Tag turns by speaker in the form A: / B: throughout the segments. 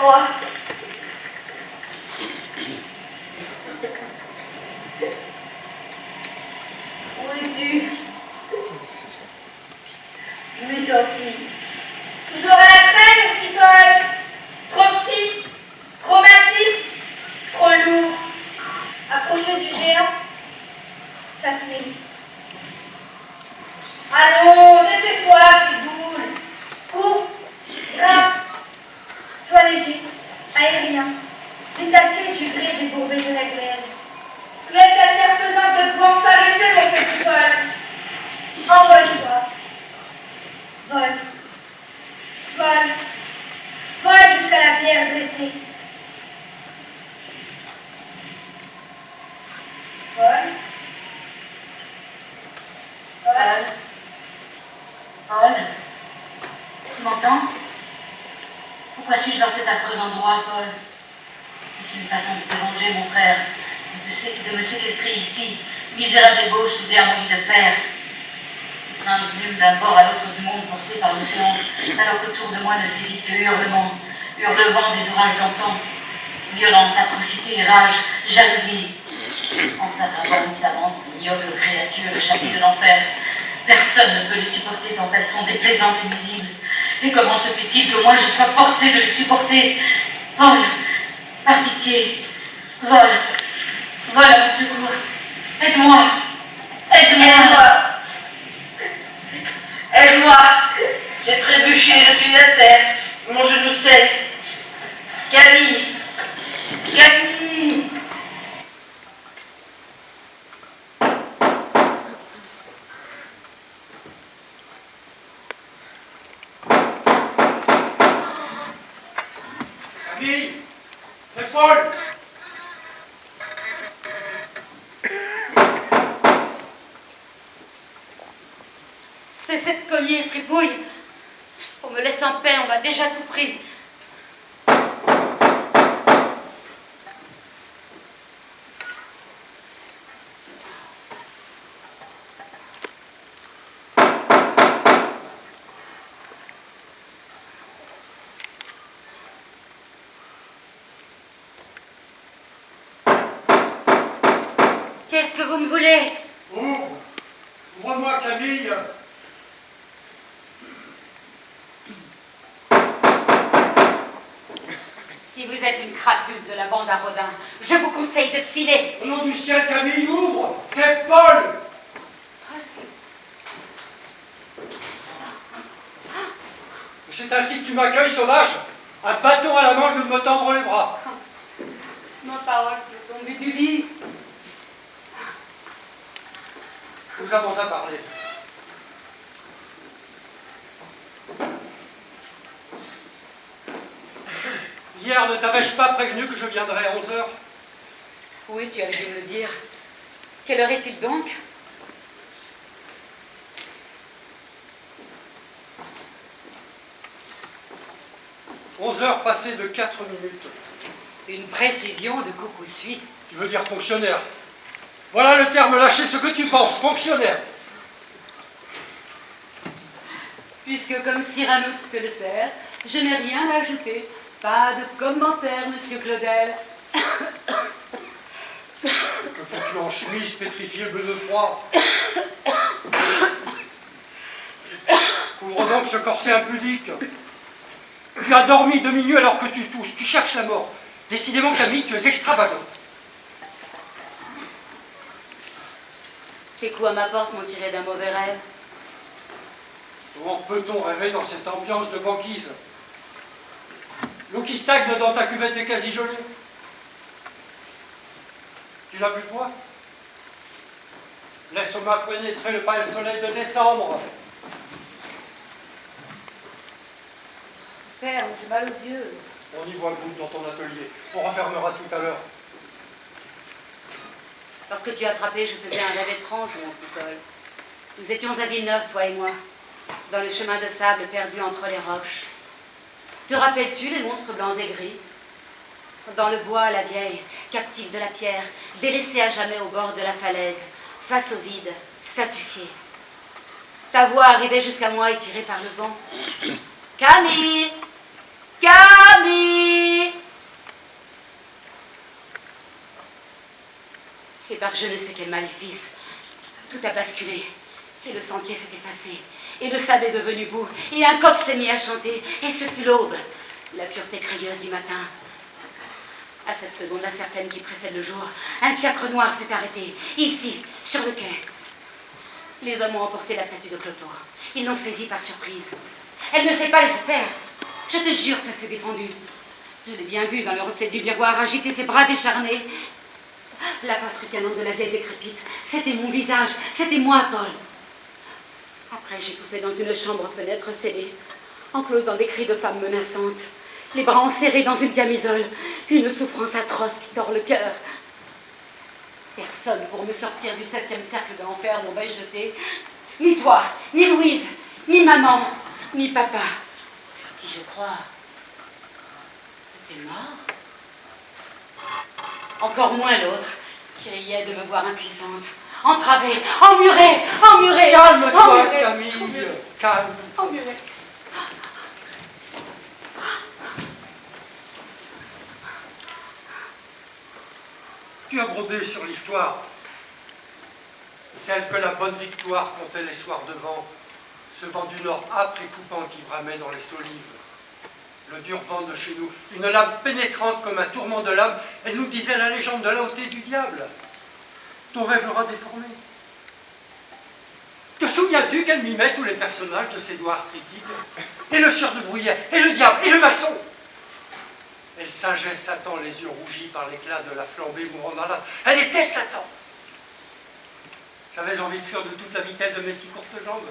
A: froid. Où es-tu? Je me suis enfuie. Toujours à la traîne, mon petit Paul. Trop petit, trop massif, trop lourd. Approcher du géant, ça se mérite. Allons, dépêche-toi, petite boule. Cours, grimpe, sois léger, aérien, détaché du gré des bourbées de la glaise. Soulève ta chair pesante de gouan paresseux, mon petit Paul. Envole-toi. Vole. Vole. Vole jusqu'à la pierre dressée. Vole. Vole.
B: Paul, tu m'entends? Pourquoi suis-je dans cet affreux endroit, Paul? Est-ce une façon de te venger, mon frère? De me séquestrer ici, misérable ébauche soulevée à mon lit de fer? Tu transhumes d'un bord à l'autre du monde porté par l'océan, alors qu'autour de moi ne sévissent que hurlements, hurlevent des orages d'antan, violence, atrocité, rage, jalousie. En s'aggravant s'avance d'ignobles créatures échappées de l'enfer. Personne ne peut les supporter tant elles sont déplaisantes et nuisibles. Et comment se fait-il que moi je sois forcé de les supporter? Paul, par pitié, vole à mon secours. Aide-moi,
C: Aide-moi. J'ai trébuché, je suis à terre. Mon genou saigne. Camille.
D: Camille, c'est Paul.
B: C'est cette cognée fripouille. On me laisse en paix, on m'a déjà tout pris. Qu'est-ce que vous me voulez?
D: Ouvre-moi, Camille.
B: Si vous êtes une crapule de la bande à Rodin, je vous conseille de filer.
D: Au nom du ciel, Camille, ouvre. C'est Paul. C'est ainsi que tu m'accueilles, sauvage? Un bâton à la main, je veux me tendre les bras.
B: Ma parole, tu es tombé du lit.
D: Nous avons à parler. Hier, ne t'avais-je pas prévenu que je viendrais à 11h?
B: Oui, tu avais dû me le dire. Quelle heure est-il donc? «
D: 11h passées de 4 minutes.
B: Une précision de coucou suisse.
D: Tu veux dire fonctionnaire? Voilà le terme lâché, ce que tu penses, fonctionnaire.
B: Puisque comme Cyrano te le sert, je n'ai rien à ajouter. Pas de commentaire, monsieur Claudel.
D: Que fais-tu en chemise pétrifiée bleu de froid? Couvre donc ce corset impudique. Tu as dormi demi-nuit alors que tu tousses, tu cherches la mort. Décidément, Camille, tu es extravagant.
B: Tes coups à ma porte m'ont tiré d'un mauvais rêve.
D: Comment peut-on rêver dans cette ambiance de banquise? L'eau qui stagne dans ta cuvette est quasi gelée. Tu n'as plus de moi? Laisse-moi pénétrer le pâle soleil de décembre.
B: Ferme, j'ai mal aux yeux.
D: On y voit le bout dans ton atelier. On refermera tout à l'heure.
B: Lorsque tu as frappé, je faisais un rêve étrange, mon petit Paul. Nous étions à Villeneuve, toi et moi, dans le chemin de sable perdu entre les roches. Te rappelles-tu les monstres blancs et gris? Dans le bois, la vieille, captive de la pierre, délaissée à jamais au bord de la falaise, face au vide, statufiée. Ta voix arrivait jusqu'à moi, étirée par le vent. Camille! Camille! Et par je ne sais quel maléfice, tout a basculé. Et le sentier s'est effacé. Et le sable est devenu boue. Et un coq s'est mis à chanter. Et ce fut l'aube, la pureté crayeuse du matin. À cette seconde incertaine qui précède le jour, un fiacre noir s'est arrêté, ici, sur le quai. Les hommes ont emporté la statue de Cloto. Ils l'ont saisie par surprise. Elle ne s'est pas laissée faire. Je te jure qu'elle s'est défendue. Je l'ai bien vue dans le reflet du miroir agiter ses bras décharnés. La face ricanante de la vieille décrépite, c'était mon visage, c'était moi, Paul. Après, j'étouffais dans une chambre-fenêtre scellée, enclose dans des cris de femmes menaçantes, les bras enserrés dans une camisole, une souffrance atroce qui tord le cœur. Personne pour me sortir du 7e cercle de l'enfer m'en va jeter. Ni toi, ni Louise, ni maman, ni papa, qui, je crois, était mort. Encore moins l'autre, qui riait de me voir impuissante, entravée, emmurée, emmurée.
D: Calme-toi,
B: emmurée,
D: Camille, calme.
B: emmurée.
D: Tu as brodé sur l'histoire, celle que la bonne victoire comptait les soirs de vent, ce vent du nord âpre et coupant qui bramait dans les solives. Le dur vent de chez nous, une lame pénétrante comme un tourment de l'âme, elle nous disait la légende de la hauteur du diable. Ton rêve l'aura déformé. Te souviens-tu qu'elle mimait tous les personnages de ses doigts arthritiques? Et le sieur de bruyère, et le diable, et le maçon. Elle singeait Satan, les yeux rougis par l'éclat de la flambée mourante. Elle était Satan. J'avais envie de fuir de toute la vitesse de mes si courtes jambes.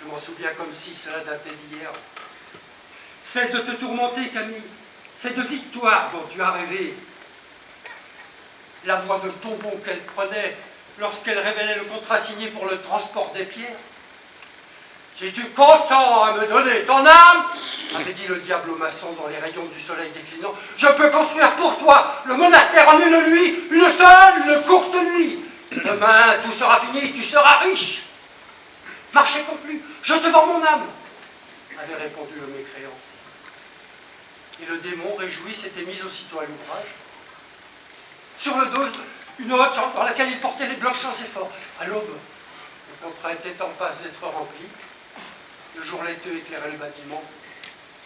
D: Je m'en souviens comme si cela datait d'hier. Cesse de te tourmenter, Camille. C'est de victoire dont tu as rêvé. La voix de tombeau qu'elle prenait lorsqu'elle révélait le contrat signé pour le transport des pierres. Si tu consens à me donner ton âme, avait dit le diable au maçon dans les rayons du soleil déclinant, je peux construire pour toi le monastère en une nuit, une seule, une courte nuit. Demain, tout sera fini, tu seras riche. Marché conclu, je te vends mon âme, avait répondu le mécréant. Et le démon, réjoui, s'était mis aussitôt à l'ouvrage. Sur le dos, une hotte dans laquelle il portait les blocs sans effort. À l'aube, le contrat était en passe d'être rempli. Le jour laiteux éclairait le bâtiment.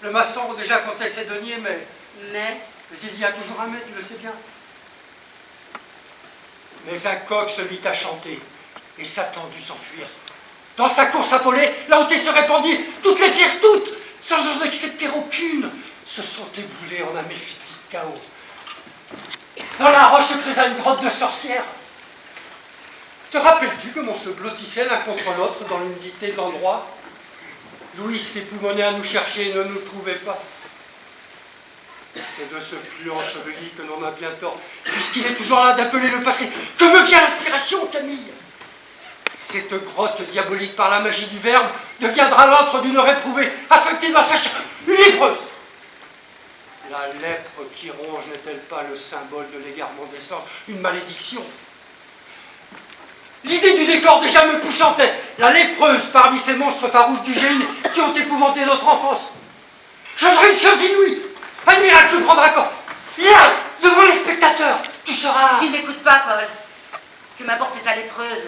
D: Le maçon déjà comptait ses deniers, mais il y a toujours un mais, tu le sais bien. Mais un coq se mit à chanter, et Satan dut s'enfuir. Dans sa course affolée, la hauteur se répandit, toutes les pierres, toutes, sans en accepter aucune, se sont éboulées en un méphitique chaos. Dans la roche se creusa une grotte de sorcières. Te rappelles-tu comment on se blottissait l'un contre l'autre dans l'humidité de l'endroit? Louis s'époumonnait à nous chercher et ne nous trouvait pas. C'est de ce flux enseveli que l'on a bien tort, puisqu'il est toujours là d'appeler le passé. Que me vient l'inspiration, Camille? Cette grotte diabolique par la magie du verbe deviendra l'antre d'une réprouvée, affectée dans sa chair, une lépreuse. La lèpre qui ronge n'est-elle pas le symbole de l'égarement des sens, une malédiction? L'idée du décor déjà me pousse en tête, la lépreuse parmi ces monstres farouches du génie qui ont épouvanté notre enfance. Je serai une chose inouïe, un miracle prendra corps. Là, devant les spectateurs, tu seras...
B: Tu ne m'écoutes pas, Paul. Que m'apporte ta lépreuse,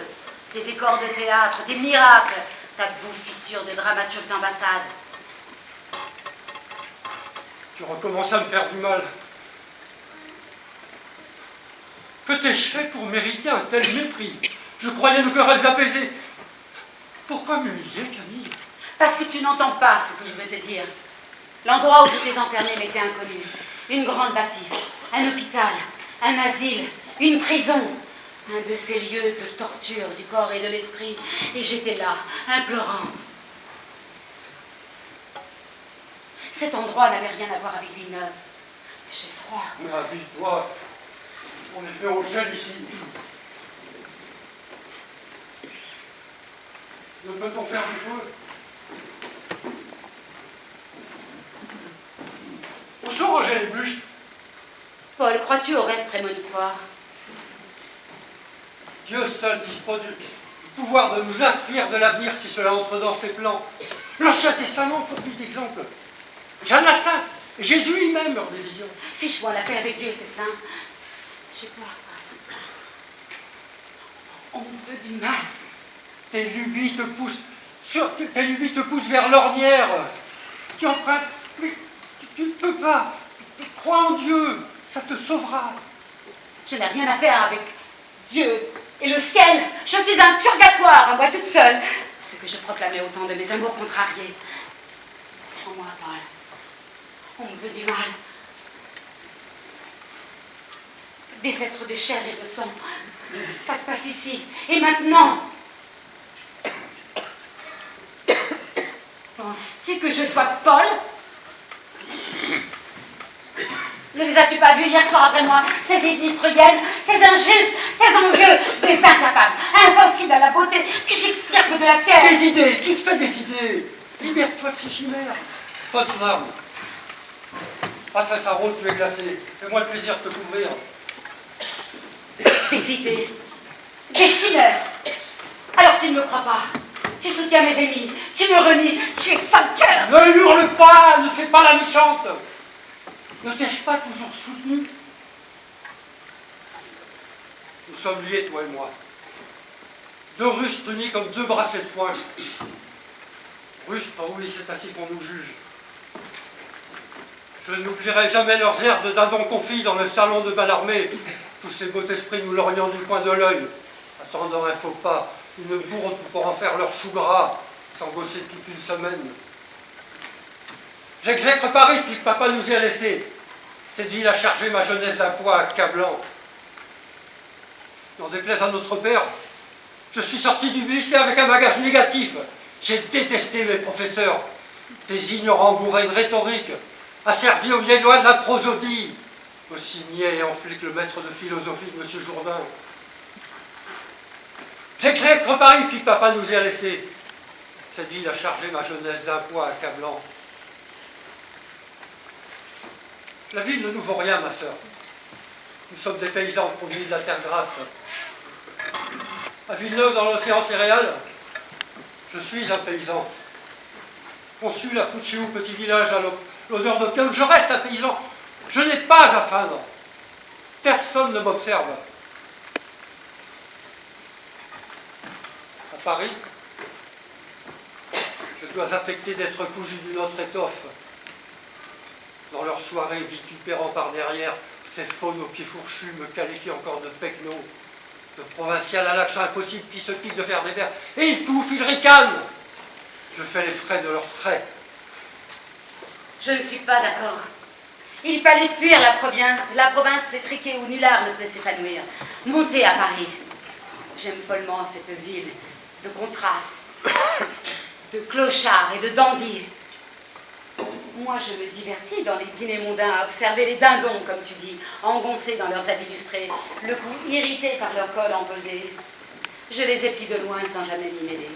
B: tes décors de théâtre, tes miracles, ta bouffe fissure de dramaturge d'ambassade.
D: Tu recommences à me faire du mal. Que t'ai-je fait pour mériter un tel mépris? Je croyais nos querelles apaisées. Pourquoi m'humilier, Camille?
B: Parce que tu n'entends pas ce que je veux te dire. L'endroit où je t'ai enfermé m'était inconnu. Une grande bâtisse, un hôpital, un asile, une prison. Un de ces lieux de torture du corps et de l'esprit. Et j'étais là, implorante. Cet endroit n'avait rien à voir avec Villeneuve. J'ai froid.
D: Mais habille-toi. On est fait au gel ici. Ne peut-on faire du feu? Où sont rangées les bûches?
B: Paul, crois-tu au rêve prémonitoire?
D: Dieu seul dispose du pouvoir de nous instruire de l'avenir si cela entre dans ses plans. L'Ancien Testament fournit d'exemples. Jeanne la Sainte, Jésus lui-même meurt des visions.
B: Fiche-moi la paix avec Dieu et ses saints. J'ai peur. On me veut du mal.
D: Tes lubies te poussent vers l'ornière. Tu empruntes, mais tu ne peux pas. Crois en Dieu, ça te sauvera.
B: Je n'ai rien à faire avec Dieu et le ciel. Je suis un purgatoire, à moi toute seule. Ce que je proclamais au temps de mes amours contrariés. Prends-moi, Paul. On me veut du mal. Des êtres de chair et de sang. Ça se passe ici. Et maintenant. Penses-tu que je sois folle? Ne les as-tu pas vus hier soir après moi? Ces ministriennes, ces injustes, ces envieux, des incapables, insensibles à la beauté, que j'extirpe de la pierre.
D: Des idées, tu te fais des idées. Libère-toi de ces chimères. Pose ton arme. Passe à sa route, tu es glacé. Fais-moi le plaisir de te couvrir.
B: Des idées, des chimères. Alors tu ne me crois pas. Tu soutiens mes ennemis, tu me renies, tu es sale cœur.
D: Ne hurle pas, ne fais pas la méchante. Ne t'ai-je pas toujours soutenu? Nous sommes liés, toi et moi. Deux Russes unis comme deux bracelets de foin. Russes, oh oui, c'est ainsi qu'on nous juge. Je n'oublierai jamais leurs airs de dindon confit dans le salon de Mallarmé. Tous ces beaux esprits nous lorgnant du coin de l'œil, attendant un faux pas, une bourde pour en faire leur chou gras, sans bosser toute une semaine. J'exècre Paris puis que papa nous y a laissé. Cette ville a chargé ma jeunesse d'un poids accablant. N'en déplaise à notre père, je suis sorti du lycée avec un bagage négatif. J'ai détesté mes professeurs, des ignorants bourrés de rhétorique, asservis aux vieilles lois de la prosodie, aussi niais et enflé que le maître de philosophie de M. Jourdain. J'exècre Paris puis que papa nous y a laissé. Cette ville a chargé ma jeunesse d'un poids accablant. La ville ne nous vaut rien, ma sœur. Nous sommes des paysans produits de la terre grasse. À Villeneuve, dans l'océan céréal, je suis un paysan. Consul à Fouchéou, petit village à l'odeur d'opium, je reste un paysan. Je n'ai pas à feindre. Personne ne m'observe. À Paris, je dois affecter d'être cousu d'une autre étoffe. Dans leurs soirées vitupérant par derrière, ces faunes aux pieds fourchus me qualifient encore de pecno, de provincial à l'accent impossible qui se pique de faire des vers. Et ils pouffent, ils ricanent. Je fais les frais de leurs traits.
B: Je ne suis pas d'accord. Il fallait fuir la province étriquée où nul art ne peut s'épanouir. Monter à Paris. J'aime follement cette ville de contrastes, de clochards et de dandys. Moi, je me divertis dans les dîners mondains à observer les dindons, comme tu dis, engoncés dans leurs habits lustrés, le cou irrité par leur col empesé. Je les épie de loin sans jamais m'y mêler.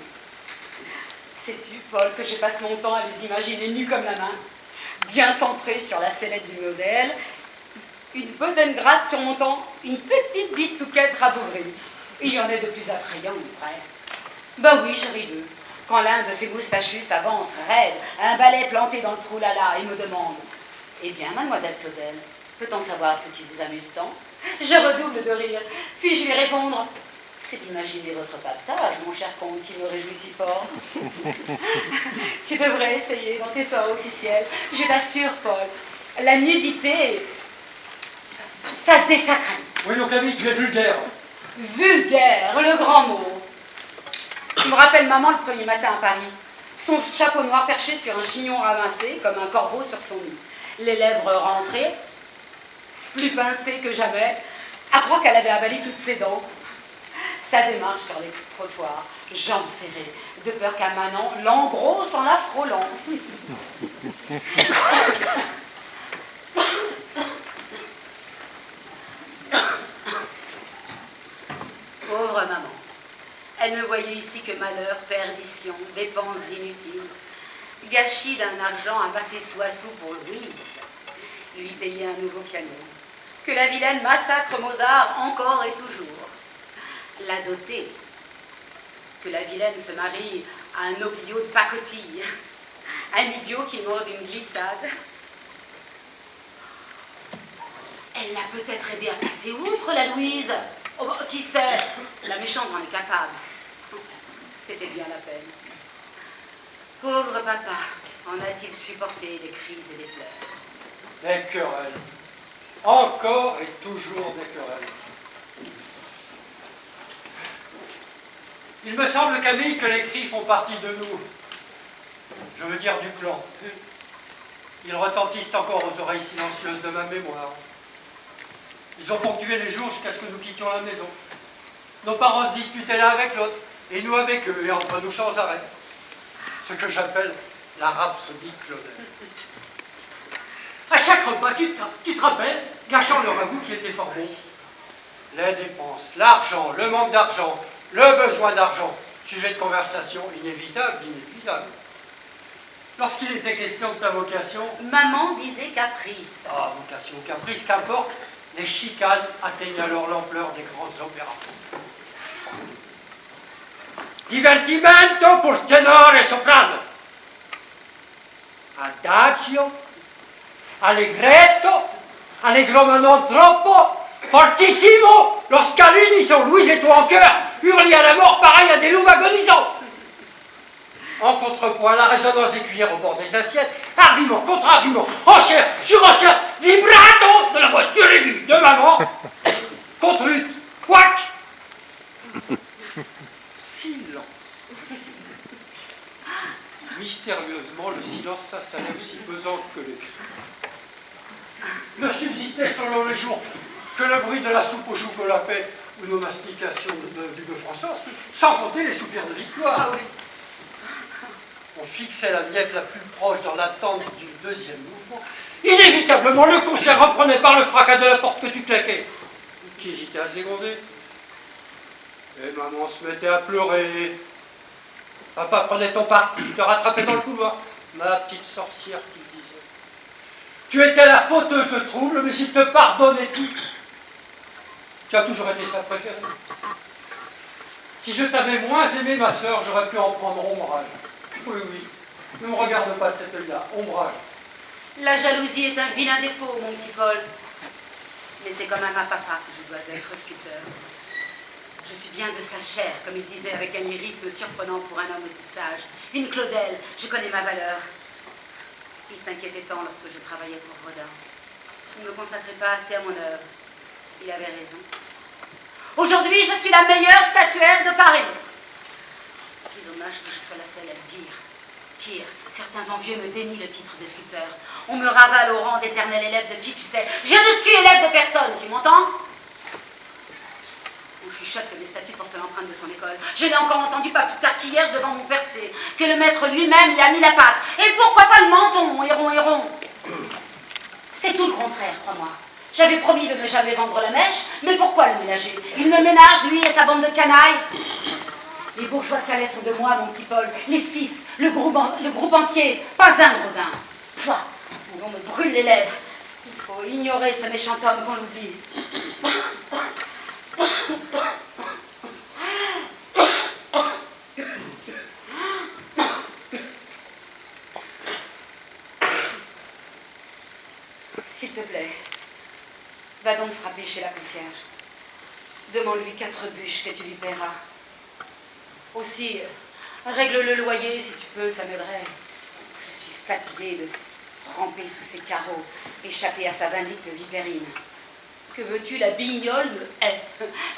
B: Sais-tu, Paul, que je passe mon temps à les imaginer nus comme la main, bien centrés sur la sellette du modèle, une bedaine grasse surmontant une petite bistouquette rabougrie. Il y en a de plus attrayants, vrai. Ben oui, je ris d'eux. Quand l'un de ces moustachus s'avance raide, un balai planté dans le trou-lala, et me demande « Eh bien, mademoiselle Claudel, peut-on savoir ce qui vous amuse tant ?» Je redouble de rire. Puis-je lui répondre « C'est d'imaginer votre pactage, mon cher comte, qui me réjouit si fort. » Tu devrais essayer dans tes soirées officielles. Je t'assure, Paul, la nudité, ça désacralise.
D: Voyons Camille, tu es vulgaire.
B: Vulgaire, le grand mot. Je me rappelle maman le premier matin à Paris. Son chapeau noir perché sur un chignon ramassé, comme un corbeau sur son nid. Les lèvres rentrées, plus pincées que jamais, à croire qu'elle avait avalé toutes ses dents. Sa démarche sur les trottoirs, jambes serrées, de peur qu'un manant l'engrosse en la frôlant. Pauvre maman. Elle ne voyait ici que malheur, perdition, dépenses inutiles, gâchis d'un argent amassé sous à sous pour Louise, lui payer un nouveau piano, que la vilaine massacre Mozart encore et toujours, la dotée, que la vilaine se marie à un oblio de pacotille,
E: Un idiot qui est mort d'une glissade. Elle l'a peut-être aidé à passer outre, la Louise. Oh, qui sait? La méchante en est capable. C'était bien la peine. Pauvre papa, en a-t-il supporté des crises et des pleurs?
D: Des querelles. Encore et toujours des querelles. Il me semble, Camille, que les cris font partie de nous. Je veux dire du clan. Ils retentissent encore aux oreilles silencieuses de ma mémoire. Ils ont ponctué les jours jusqu'à ce que nous quittions la maison. Nos parents se disputaient l'un avec l'autre, et nous avec eux, et entre nous sans arrêt. Ce que j'appelle la rhapsodie Claudel. À chaque repas, tu te rappelles, gâchant le ragoût qui était fort bon. Les dépenses, l'argent, le manque d'argent, le besoin d'argent, sujet de conversation inévitable, inépuisable. Lorsqu'il était question de ta vocation...
E: Maman disait caprice.
D: Ah, vocation, caprice, qu'importe, les chicanes atteignent alors l'ampleur des grands opéras. Divertimento pour ténor et soprano. Adagio, allegretto, allegro ma non troppo, fortissimo, lorsqu'à l'unisson, Louise et toi en chœur, hurlez à la mort pareil à des louves agonisantes. En contrepoint, la résonance des cuillères au bord des assiettes, argument, contre-argument, enchère, surenchère, vibrato de la voix suraiguë de maman, contre-lutte, couac, silence. Mystérieusement, le silence s'installait aussi pesant que les cris. Ne subsistait selon les jours que le bruit de la soupe au chocolat-paix ou nos mastications du bœuf en sauce, sans compter les soupirs de victoire.
E: Ah oui.
D: On fixait la miette la plus proche dans l'attente du deuxième mouvement. Inévitablement, le concert reprenait par le fracas de la porte que tu claquais. Qui hésitait à se dégonder. Et maman se mettait à pleurer. Papa prenait ton parti, te rattrapait dans le couloir. Ma petite sorcière, qu'il disait. Tu étais la fauteuse de trouble, mais s'il te pardonnait tout. Tu as toujours été sa préférée. Si je t'avais moins aimé, ma sœur, j'aurais pu en prendre ombrage. Oui, oui, ne me regarde pas de cet œil-là, ombrage.
E: La jalousie est un vilain défaut, mon petit Paul. Mais c'est comme à ma papa que je dois être sculpteur. Je suis bien de sa chair, comme il disait avec un lyrisme surprenant pour un homme aussi sage. Une Claudel, je connais ma valeur. Il s'inquiétait tant lorsque je travaillais pour Rodin. Je ne me consacrais pas assez à mon œuvre. Il avait raison. Aujourd'hui, je suis la meilleure statuaire de Paris. Quel dommage que je sois la seule à le dire. Pire, certains envieux me dénient le titre de sculpteur. On me ravale au rang d'éternel élève de qui tu sais. Je ne suis élève de personne, tu m'entends? On chuchote que mes statues portent l'empreinte de son école. Je l'ai encore entendu pas plus tard qu'hier devant mon percé, que le maître lui-même y a mis la patte. Et pourquoi pas le menton, héron, héron? C'est tout le contraire, crois-moi. J'avais promis de ne jamais vendre la mèche, mais pourquoi le ménager? Il me ménage, lui et sa bande de canailles. Les bourgeois de Calais sont de moi, mon petit Paul. Les 6, le groupe entier, pas un Rodin. Pouah, son nom me brûle les lèvres. Il faut ignorer ce méchant homme qu'on l'oublie. S'il te plaît, va donc frapper chez la concierge. Demande-lui 4 bûches que tu lui paieras. Aussi, règle le loyer si tu peux, ça m'aiderait. Je suis fatiguée de ramper sous ses carreaux, échapper à sa vindicte vipérine. Que veux-tu, la bignole me hait.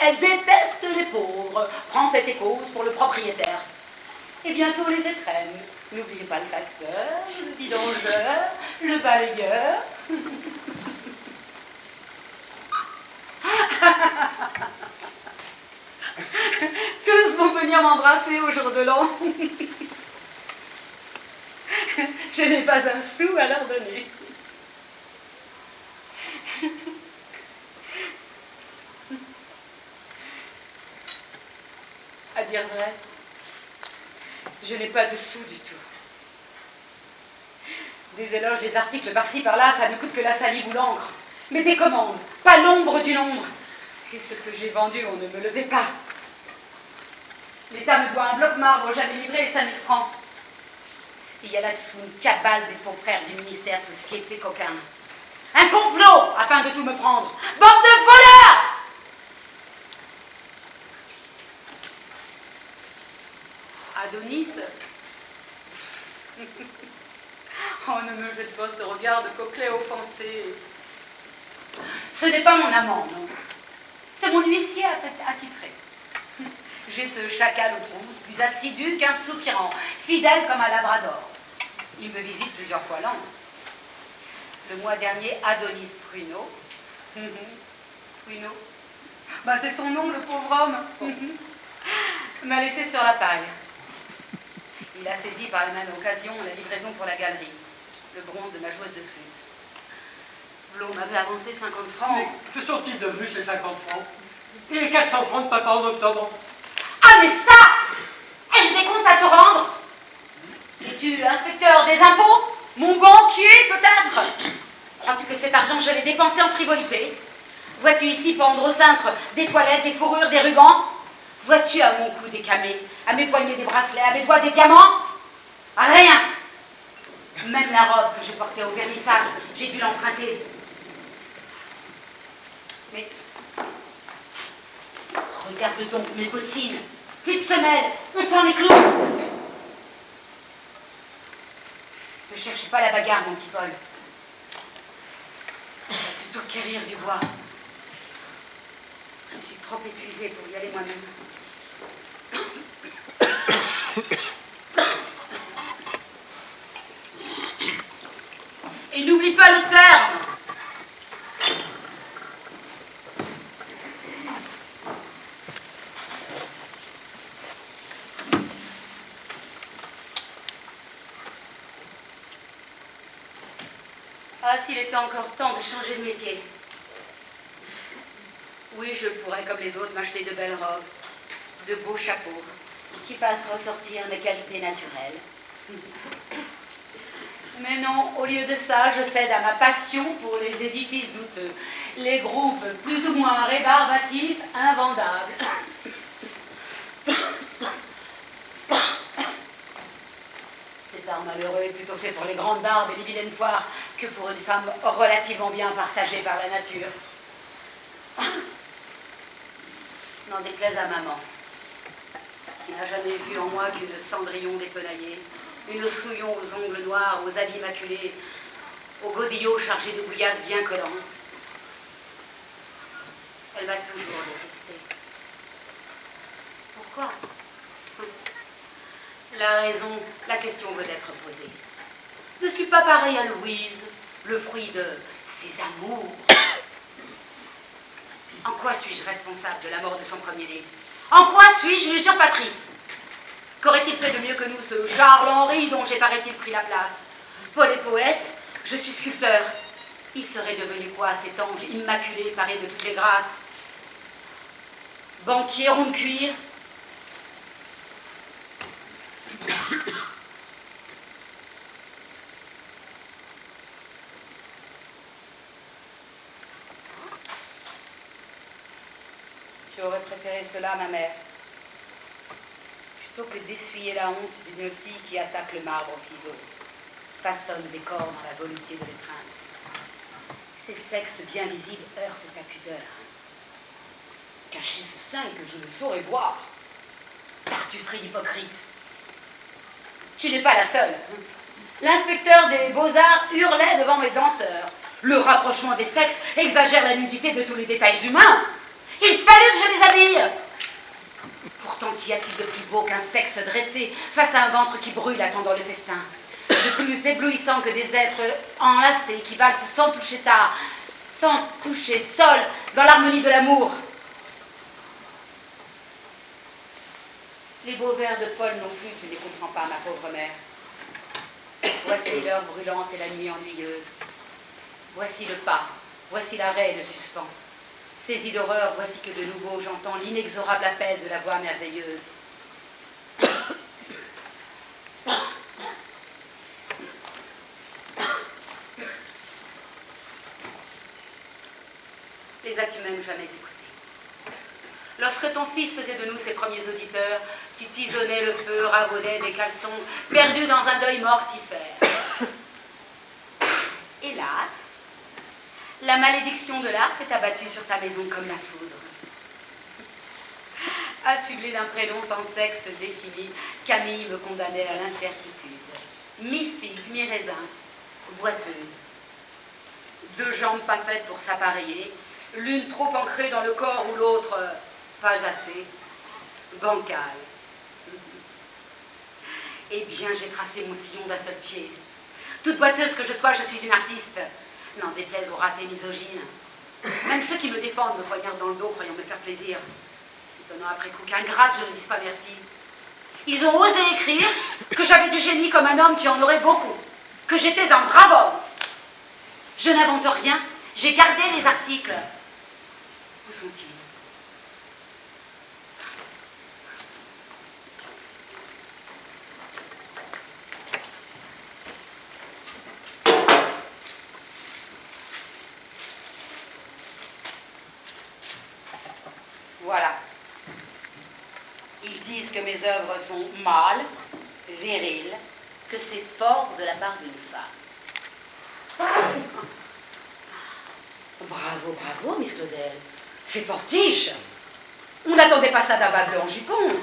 E: Elle déteste les pauvres. Prends fait et cause pour le propriétaire. Et bientôt les étrennes. N'oubliez pas le facteur, le vidangeur, le balayeur. Tous vont venir m'embrasser au jour de l'an. Je n'ai pas un sou à leur donner. À dire vrai, je n'ai pas de sous du tout. Des éloges, des articles par-ci par-là, ça ne coûte que la salive ou l'encre. Mais des commandes, pas l'ombre d'une ombre. Et ce que j'ai vendu, on ne me le paie pas. L'État me doit un bloc marbre jamais livré et 5 000 francs. Il y a là-dessous une cabale des faux frères du ministère, tous fiefs et coquins. Un complot afin de tout me prendre. Bande de voleurs! Adonis? Oh, ne me jette pas ce regard de coquelet offensé. Ce n'est pas mon amant, non. C'est mon huissier attitré. J'ai ce chacal aux trousses, plus assidu qu'un soupirant, fidèle comme un labrador. Il me visite plusieurs fois l'an. Le mois dernier, Adonis Pruneau. Pruneau? Ben, c'est son nom, le pauvre homme. M'a laissé sur la paille. Il a saisi par la même occasion la livraison pour la galerie, le bronze de ma joueuse de flûte. Vlo m'avait avancé 50 francs.
D: Mais que sont-ils devenus ces 50 francs? Et les 400 francs de papa en octobre?
E: Ah, mais ça! Ai-je des comptes à te rendre? Es-tu inspecteur des impôts? Mon banquier, peut-être? Crois-tu que cet argent, je l'ai dépensé en frivolité? Vois-tu ici pendre au cintre des toilettes, des fourrures, des rubans? Vois-tu à mon cou des camées, à mes poignets des bracelets, à mes doigts des diamants? Rien! Même la robe que je portais au vernissage, j'ai dû l'emprunter. Mais regarde donc mes bottines, petites semelles, on s'en est clos. Ne cherche pas la bagarre, mon petit Paul. Plutôt quérir du bois. Je suis trop épuisée pour y aller moi-même. Et n'oublie pas le terme. Ah, s'il était encore temps de changer de métier. Oui, je pourrais, comme les autres, m'acheter de belles robes, de beaux chapeaux, qui fassent ressortir mes qualités naturelles. Mais non, au lieu de ça, je cède à ma passion pour les édifices douteux, les groupes plus ou moins rébarbatifs, invendables. Cet art malheureux est plutôt fait pour les grandes barbes et les vilaines poires que pour une femme relativement bien partagée par la nature. N'en déplaise à maman, qui n'a jamais vu en moi qu'une Cendrillon dépenaillée, une Souillon aux ongles noirs, aux habits maculés, aux godillots chargés de bouillasses bien collantes. Elle m'a toujours détestée. Pourquoi? La raison, la question veut être posée. Ne suis pas pareille à Louise, le fruit de ses amours. En quoi suis-je responsable de la mort de son premier-né? En quoi suis-je l'usurpatrice? Qu'aurait-il fait de mieux que nous, ce Charles Henry dont j'ai paraît-il pris la place? Paul est poète, je suis sculpteur. Il serait devenu quoi, cet ange immaculé, paré de toutes les grâces? Banquier rond de cuir? Tu aurais préféré cela, ma mère, plutôt que d'essuyer la honte d'une fille qui attaque le marbre au ciseau, façonne des corps dans la volupté de l'étreinte. Ces sexes bien visibles heurtent ta pudeur. Cacher ce sein que je ne saurais boire. Tartufferie d'hypocrite. Tu n'es pas la seule. L'inspecteur des beaux-arts hurlait devant mes danseurs. Le rapprochement des sexes exagère la nudité de tous les détails humains. Il fallait que je les habille. Pourtant, qu'y a-t-il de plus beau qu'un sexe dressé face à un ventre qui brûle attendant le festin? De plus éblouissant que des êtres enlacés qui valsent sans toucher tard, sans toucher sol, dans l'harmonie de l'amour. Les beaux vers de Paul non plus, tu ne les comprends pas, ma pauvre mère. Voici l'heure brûlante et la nuit ennuyeuse. Voici le pas, voici l'arrêt et le suspens. Saisi d'horreur, voici que de nouveau j'entends l'inexorable appel de la voix merveilleuse. Les as-tu même jamais écoutés? Lorsque ton fils faisait de nous ses premiers auditeurs, tu tisonnais le feu, ravaudais des caleçons, perdu dans un deuil mortifère. Hélas, la malédiction de l'art s'est abattue sur ta maison comme la foudre. Affublée d'un prénom sans sexe défini, Camille me condamnait à l'incertitude. Mi-figue, mi-raisin, boiteuse. 2 jambes pas faites pour s'appareiller, l'une trop ancrée dans le corps ou l'autre pas assez, bancale. Eh bien, j'ai tracé mon sillon d'un seul pied. Toute boiteuse que je sois, je suis une artiste. N'en déplaise aux ratés misogynes. Même ceux qui me défendent me poignardent dans le dos, croyant me faire plaisir. S'étonnant après coup qu'un gratte, je ne dise pas merci. Ils ont osé écrire que j'avais du génie comme un homme qui en aurait beaucoup, que j'étais un brave homme. Je n'invente rien, j'ai gardé les articles. Où sont-ils? Voilà. Ils disent que mes œuvres sont mâles, viriles, que c'est fort de la part d'une femme. Bravo, bravo, Miss Claudel. C'est fortiche. On n'attendait pas ça d'un bas bleu en jupon.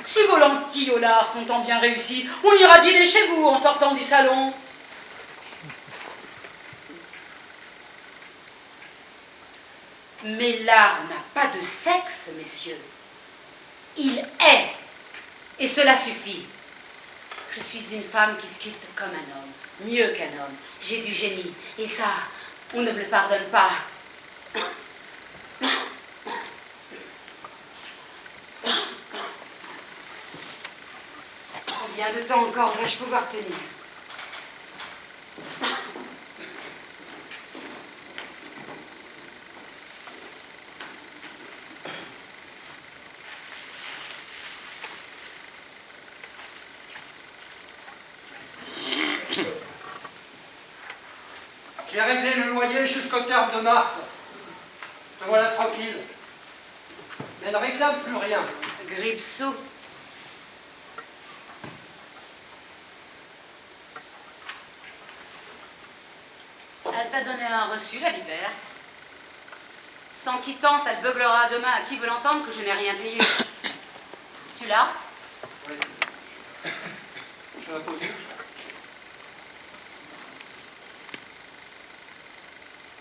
E: Si vos lentilles au lard sont tant bien réussies, on ira dîner chez vous en sortant du salon. Mais l'art n'a pas de sexe, messieurs. Il est. Et cela suffit. Je suis une femme qui sculpte comme un homme, mieux qu'un homme. J'ai du génie. Et ça, on ne me le pardonne pas. Combien de temps encore vais-je pouvoir tenir?
D: J'ai réglé le loyer jusqu'au terme de mars. Te voilà tranquille. Mais ne réclame plus rien.
E: Gripsou. Elle t'a donné un reçu, la vipère. Sans quittance, elle beuglera demain à qui veut l'entendre que je n'ai rien payé. Tu l'as?
D: Oui. Je la pose.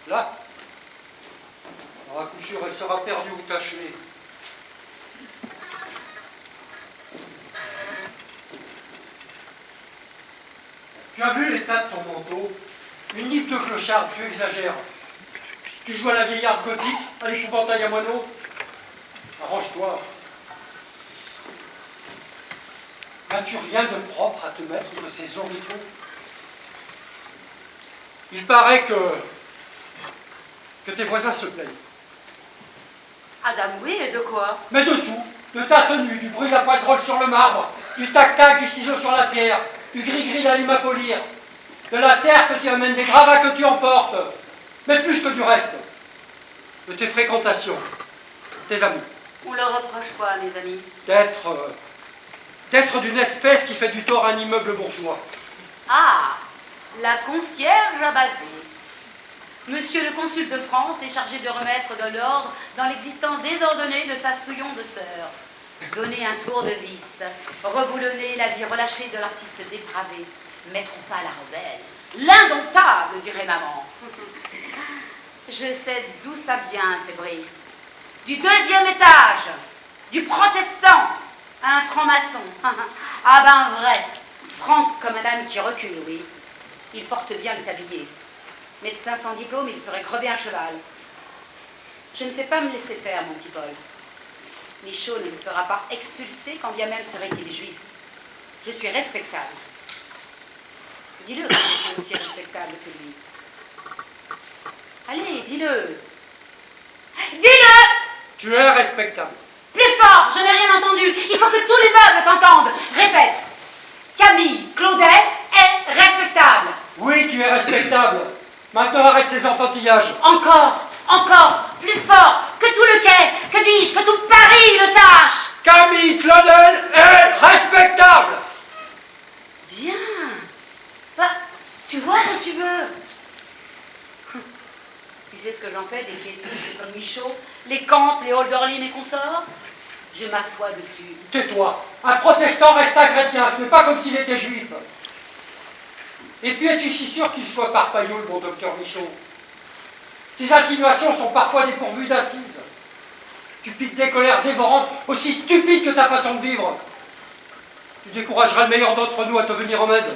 D: Là, alors à coup sûr, elle sera perdue ou tachée. Tu as vu l'état de ton manteau? Une nippe de clochard, tu exagères. Tu joues à la vieillarde gothique, à l'épouvantail à moineau. Arrange-toi. N'as-tu rien de propre à te mettre de ces oripeaux? Il paraît que tes voisins se plaignent.
E: Adam, oui, et de quoi?
D: Mais de tout. De ta tenue, du bruit de la poitrole sur le marbre, du tac-tac du ciseau sur la pierre, du gris-gris de la lime à polir, de la terre que tu amènes, des gravats que tu emportes, mais plus que du reste, de tes fréquentations, tes amis.
E: On leur reproche quoi, mes amis?
D: D'être d'une espèce qui fait du tort à un immeuble bourgeois.
E: Ah, la concierge a bavé. Monsieur le consul de France est chargé de remettre de l'ordre dans l'existence désordonnée de sa souillon de sœur. Donner un tour de vis, reboulonner la vie relâchée de l'artiste dépravé, mettre au pas la rebelle. L'indomptable, dirait maman. Je sais d'où ça vient, ces bris. Du 2e étage, du protestant, un franc-maçon. Ah ben vrai, franc comme un âne qui recule, oui. Il porte bien le tablier. Médecin sans diplôme, il ferait crever un cheval. Je ne fais pas me laisser faire, mon petit Paul. Michaud ne me fera pas expulser, quand bien même serait-il juif. Je suis respectable. Dis-le que je suis aussi respectable que lui. Allez, dis-le. Dis-le!
D: Tu es respectable.
E: Plus fort, je n'ai rien entendu. Il faut que tous les meubles t'entendent. Répète. Camille Claudel est respectable.
D: Oui, tu es respectable. Maintenant, arrête ces enfantillages.
E: Encore, encore, plus fort, que tout le quai, Que dis-je? Que tout Paris le sache!
D: Camille Claudel est respectable!
E: Bien. Bah, tu vois quand tu veux. Tu sais ce que j'en fais des piétistes comme Michaud, les Kant, les Hölderlin et consorts? Je m'assois dessus.
D: Tais-toi. Un protestant reste un chrétien, ce n'est pas comme s'il était juif. Et puis es-tu si sûr qu'il soit parpaillot, le bon docteur Michaud? Tes insinuations sont parfois dépourvues d'assises. Tu piques des colères dévorantes, aussi stupides que ta façon de vivre. Tu décourageras le meilleur d'entre nous à te venir en aide.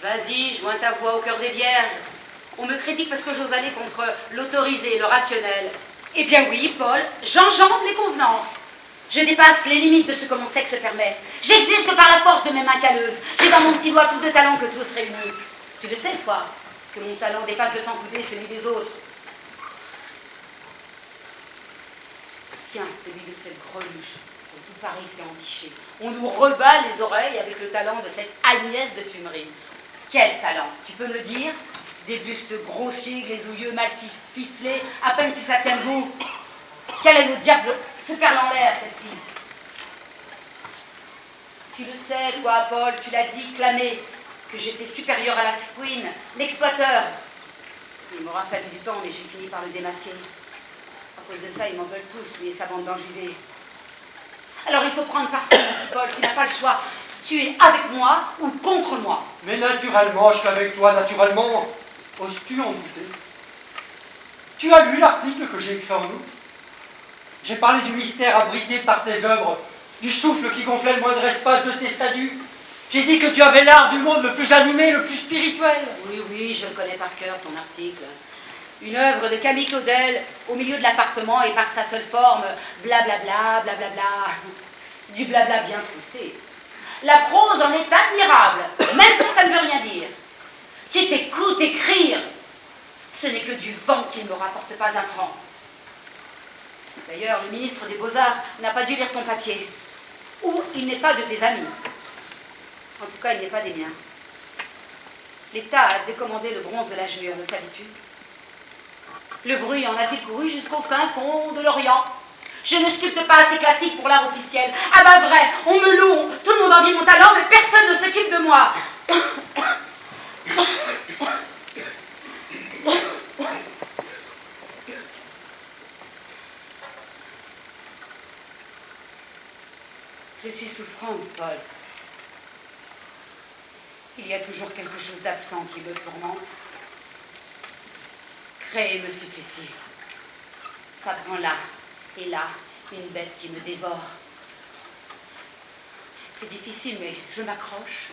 E: Vas-y, joins ta voix au cœur des vierges. On me critique parce que j'ose aller contre l'autorisé, le rationnel. Eh bien oui, Paul, j'enjambe les convenances. Je dépasse les limites de ce que mon sexe permet. J'existe par la force de mes mains calleuses. J'ai dans mon petit doigt plus de talent que tous réunis. Tu le sais, toi, que mon talent dépasse de 100 coudées celui des autres. Tiens, celui de cette greluche, dont tout Paris s'est entiché. On nous rebat les oreilles avec le talent de cette Agnès de Fumerie. Quel talent, tu peux me le dire? Des bustes grossiers, glézouilleux, mal si ficelés, à peine si ça tient debout. Quelle est au diable se faire en l'air, celle-ci? Tu le sais, toi, Paul, tu l'as dit, clamé, que j'étais supérieur à la fouine, l'exploiteur. Il m'aura fallu du temps, mais j'ai fini par le démasquer. À cause de ça, ils m'en veulent tous, lui et sa bande d'enjuvés. Alors il faut prendre parti, mon petit Paul, tu n'as pas le choix. Tu es avec moi ou contre moi.
D: Mais naturellement, je suis avec toi, naturellement. Oses-tu en douter? Tu as lu l'article que j'ai écrit en août? J'ai parlé du mystère abrité par tes œuvres, du souffle qui gonflait le moindre espace de tes statues. J'ai dit que tu avais l'art du monde le plus animé, le plus spirituel.
E: Oui, je le connais par cœur, ton article. Une œuvre de Camille Claudel, au milieu de l'appartement et par sa seule forme, blablabla, blablabla. Du blabla bien troussé. La prose en est admirable, même si ça ne veut rien dire. Tu t'écoutes écrire. Ce n'est que du vent qui ne me rapporte pas un franc. D'ailleurs, le ministre des Beaux-Arts n'a pas dû lire ton papier. Ou il n'est pas de tes amis. En tout cas, il n'est pas des miens. L'État a décommandé le bronze de l'âge mûr, le savais-tu? Le bruit en a-t-il couru jusqu'au fin fond de l'Orient? Je ne sculpte pas assez classique pour l'art officiel. Ah bah vrai, on me loue, tout le monde envie mon talent, mais personne ne s'occupe de moi. Je suis souffrante, Paul. Il y a toujours quelque chose d'absent qui me tourmente. Créer me supplie. Ça prend là et là une bête qui me dévore. C'est difficile, mais je m'accroche.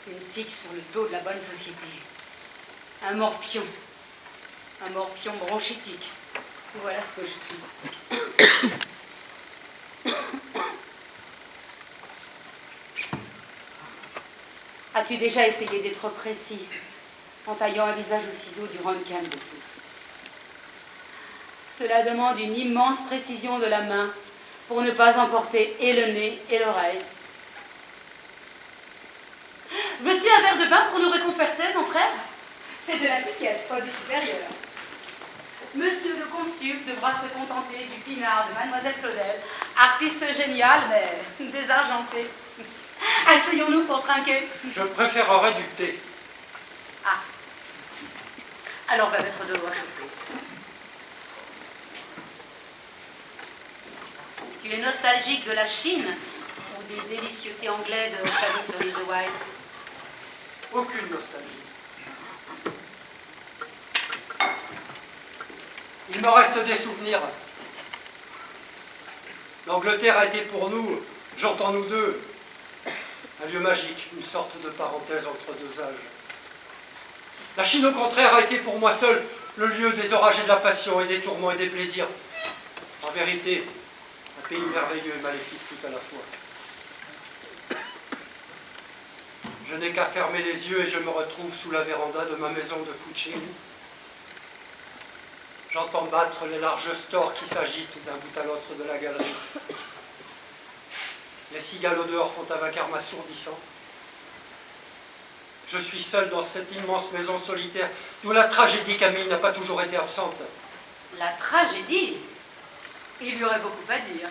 E: Une tique sur le dos de la bonne société. Un morpion bronchitique. Voilà ce que je suis. As-tu déjà essayé d'être précis en taillant un visage au ciseau du Röntgen de tout? Cela demande une immense précision de la main pour ne pas emporter et le nez et l'oreille. Veux-tu un verre de vin pour nous réconforter, mon frère? C'est de la piquette, pas du supérieur. Monsieur le consul devra se contenter du pinard de Mademoiselle Claudel, artiste génial, mais désargenté. Asseyons-nous pour trinquer.
D: Je préférerais du thé.
E: Ah. Alors va mettre de l'eau à chauffer. Tu es nostalgique de la Chine ou des délicieux thés anglais de famille sur l'île de White?
D: Aucune nostalgie. Il me reste des souvenirs. L'Angleterre a été pour nous, j'entends nous deux, un lieu magique, une sorte de parenthèse entre deux âges. La Chine, au contraire, a été pour moi seul le lieu des orages et de la passion et des tourments et des plaisirs. En vérité, un pays merveilleux et maléfique tout à la fois. Je n'ai qu'à fermer les yeux et je me retrouve sous la véranda de ma maison de Fuching. J'entends battre les larges stores qui s'agitent d'un bout à l'autre de la galerie. Les cigales au dehors font un vacarme assourdissant. Je suis seul dans cette immense maison solitaire d'où la tragédie Camille n'a pas toujours été absente.
E: La tragédie? Il y aurait beaucoup à dire.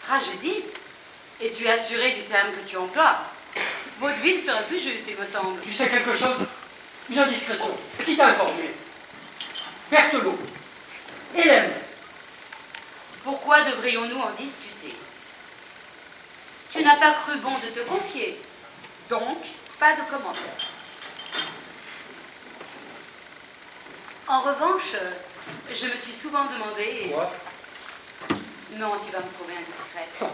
E: Tragédie. Et tu es assuré du terme que tu emploies. Vaudeville serait plus juste, il me semble.
D: Tu sais quelque chose? Une indiscrétion. Qui t'a informé? Berthelot. Hélène.
E: Pourquoi devrions-nous en discuter? Tu n'as pas cru bon de te confier. Donc, pas de commentaire. En revanche, je me suis souvent demandé...
D: Quoi?
E: Non, tu vas me trouver indiscrète.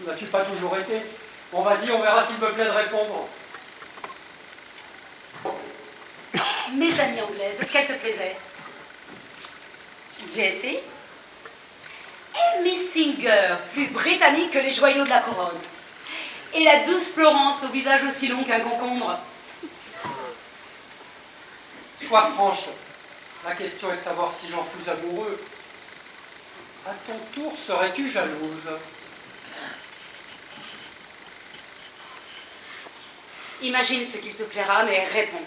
D: N'as-tu pas toujours été? Bon, vas-y, on verra s'il me plaît de répondre.
E: Mes amies anglaises, est-ce qu'elles te plaisaient? Jessie? Et Miss Singer, plus britannique que les joyaux de la couronne. Et la douce Florence, au visage aussi long qu'un concombre.
D: Sois franche. La question est de savoir si j'en fus amoureux. À ton tour, serais-tu jalouse?
E: Imagine ce qu'il te plaira, mais réponds.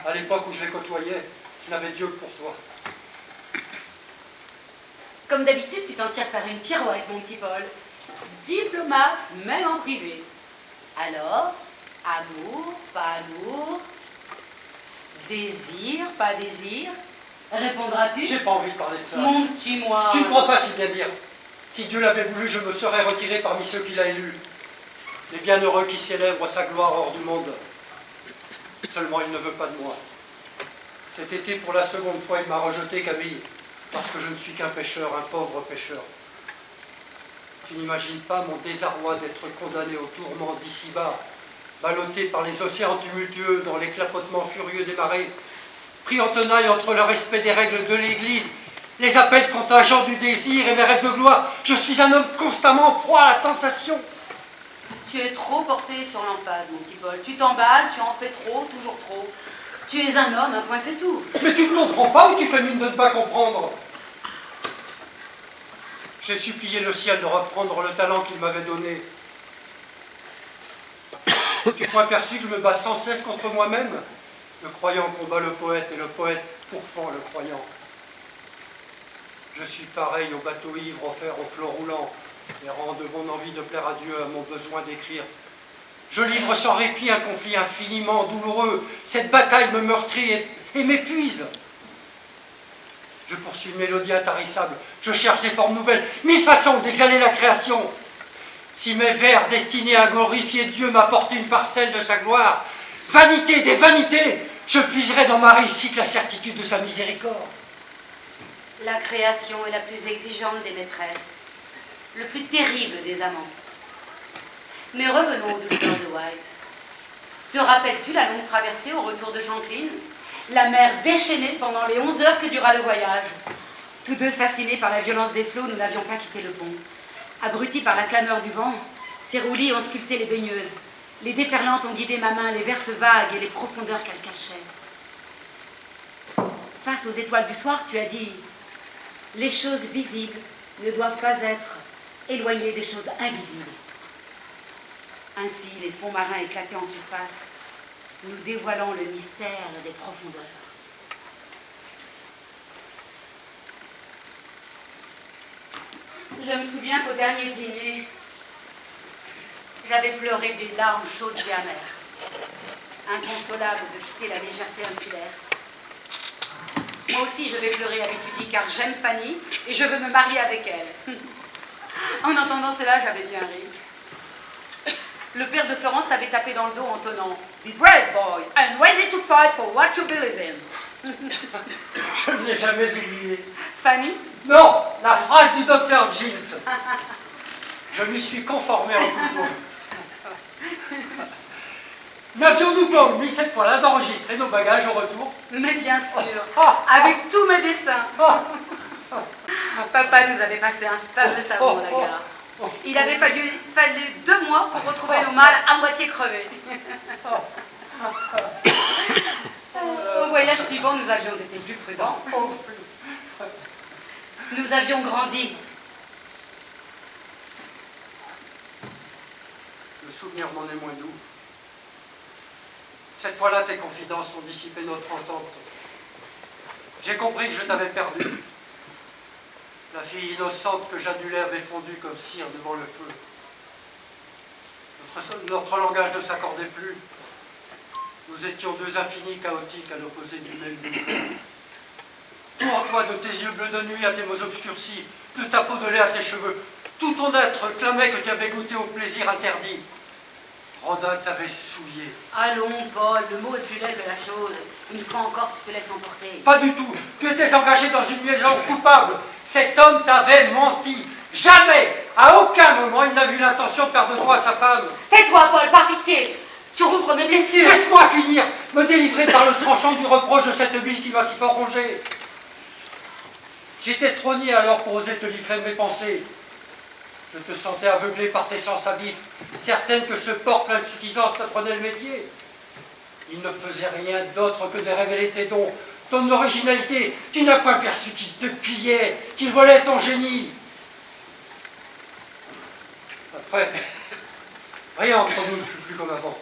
D: À l'époque où je les côtoyais, je n'avais Dieu que pour toi.
E: Comme d'habitude, tu t'en tires par une pirouette, mon petit Paul. Diplomate, même en privé. Alors, amour, pas amour, désir, pas désir, répondras-tu?
D: J'ai pas envie de parler de ça.
E: Mon petit moi.
D: Tu ne crois pas si bien dire. Si Dieu l'avait voulu, je me serais retiré parmi ceux qu'il a élus. Les bienheureux qui célèbrent sa gloire hors du monde. Seulement, il ne veut pas de moi. Cet été, pour la seconde fois, il m'a rejeté, Camille, parce que je ne suis qu'un pécheur, un pauvre pécheur. Tu n'imagines pas mon désarroi d'être condamné au tourment d'ici-bas, ballotté par les océans tumultueux dans les clapotements furieux des marées, pris en tenaille entre le respect des règles de l'Église, les appels contingents du désir et mes rêves de gloire. Je suis un homme constamment en proie à la tentation.
E: Tu es trop porté sur l'emphase, mon petit Paul. Tu t'emballes, tu en fais trop, toujours trop. Tu es un homme, un point c'est tout.
D: Mais tu ne comprends pas ou tu fais mine de ne pas comprendre? J'ai supplié le ciel de reprendre le talent qu'il m'avait donné. Tu crois perçu que je me bats sans cesse contre moi-même? Le croyant combat le poète et le poète pourfend le croyant. Je suis pareil au bateau ivre offert aux flots roulants, errant de mon envie de plaire à Dieu, à mon besoin d'écrire. Je livre sans répit un conflit infiniment douloureux. Cette bataille me meurtrit et m'épuise. Je poursuis une mélodie intarissable. Je cherche des formes nouvelles, mille façons d'exhaler la création. Si mes vers destinés à glorifier Dieu m'apportent une parcelle de sa gloire, vanité des vanités, je puiserai dans ma réussite la certitude de sa miséricorde.
E: La création est la plus exigeante des maîtresses, le plus terrible des amants. Mais revenons aux douceurs de White. Te rappelles-tu la longue traversée au retour de Shanklin? La mer déchaînée pendant les 11 heures que dura le voyage. Tous deux fascinés par la violence des flots, nous n'avions pas quitté le pont. Abrutis par la clameur du vent, ces roulis ont sculpté les baigneuses. Les déferlantes ont guidé ma main, les vertes vagues et les profondeurs qu'elles cachaient. Face aux étoiles du soir, tu as dit « Les choses visibles ne doivent pas être éloignées des choses invisibles. » Ainsi, les fonds marins éclatés en surface, nous dévoilons le mystère des profondeurs. Je me souviens qu'au dernier dîner, j'avais pleuré des larmes chaudes et amères, inconsolable de quitter la légèreté insulaire. Moi aussi, je vais pleurer, avais-tu dit, car j'aime Fanny et je veux me marier avec elle. En entendant cela, j'avais bien ri. Le père de Florence t'avait tapé dans le dos en tonnant « Be brave, boy, and ready to fight for what you believe in. »
D: Je ne l'ai jamais oublié.
E: Fanny?
D: Non, la phrase du docteur Giles. Je m'y suis conformé en tout point. N'avions-nous pas omis cette fois-là d'enregistrer nos bagages au retour?
E: Mais bien sûr, avec tous mes dessins. Papa nous avait passé un fameux savon à la gare. Il avait fallu 2 mois pour retrouver nos mâles à moitié crevés. Au voyage suivant, nous avions été plus prudents. Nous avions grandi.
D: Le souvenir m'en est moins doux. Cette fois-là, tes confidences ont dissipé notre entente. J'ai compris que je t'avais perdu. La fille innocente que j'adulais avait fondu comme cire devant le feu. Notre langage ne s'accordait plus. Nous étions deux infinis chaotiques à l'opposé du même but. Tout en toi, de tes yeux bleus de nuit à tes mots obscurcis, de ta peau de lait à tes cheveux, tout ton être clamait que tu avais goûté au plaisir interdit. Rhoda t'avait souillé.
E: Allons, Paul, le mot est plus laid que la chose. Une fois encore, tu te laisses emporter.
D: Pas du tout. Tu étais engagé dans une liaison coupable. Cet homme t'avait menti. Jamais, à aucun moment, il n'a eu l'intention de faire de toi sa femme.
E: Tais-toi, Paul, par pitié. Tu rouvres mes blessures.
D: Laisse-moi finir, me délivrer par le tranchant du reproche de cette bille qui m'a si fort rongé. J'étais trop niais alors pour oser te livrer mes pensées. Je te sentais aveuglé par tes sens à vif, certaine que ce porc plein de suffisance t'apprenait le métier. Il ne faisait rien d'autre que de révéler tes dons, ton originalité. Tu n'as pas perçu qu'il te pillait, qu'il volait ton génie. Après, rien entre nous ne fut plus comme avant.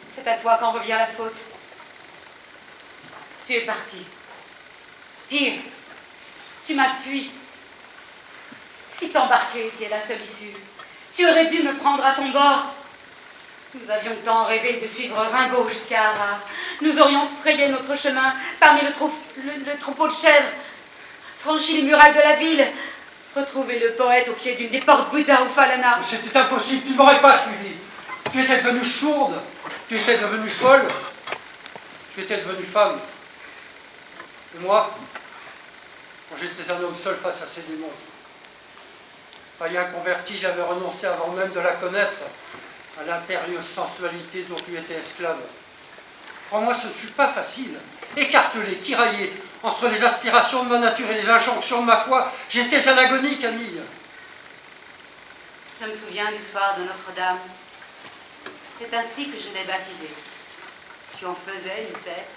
E: C'est à toi qu'en revient la faute. Tu es parti. Pire, tu m'as fui. Si t'embarquer était la seule issue, tu aurais dû me prendre à ton bord. Nous avions tant rêvé de suivre Ringo jusqu'à Arras. Nous aurions frayé notre chemin parmi le troupeau de chèvres, franchi les murailles de la ville, retrouvé le poète au pied d'une des portes Bouddha ou Falana.
D: C'était impossible, tu ne m'aurais pas suivi. Tu étais devenue sourde, tu étais devenue folle, tu étais devenue femme. Et moi, j'étais un homme seul face à ces démons. Païen converti, j'avais renoncé avant même de la connaître à l'impérieuse sensualité dont tu étais esclave. Crois-moi, ce ne fut pas facile. Écartelé, tiraillé, entre les aspirations de ma nature et les injonctions de ma foi, j'étais en agonie, Camille.
E: Je me souviens du soir de Notre-Dame. C'est ainsi que je l'ai baptisée. Tu en faisais une tête.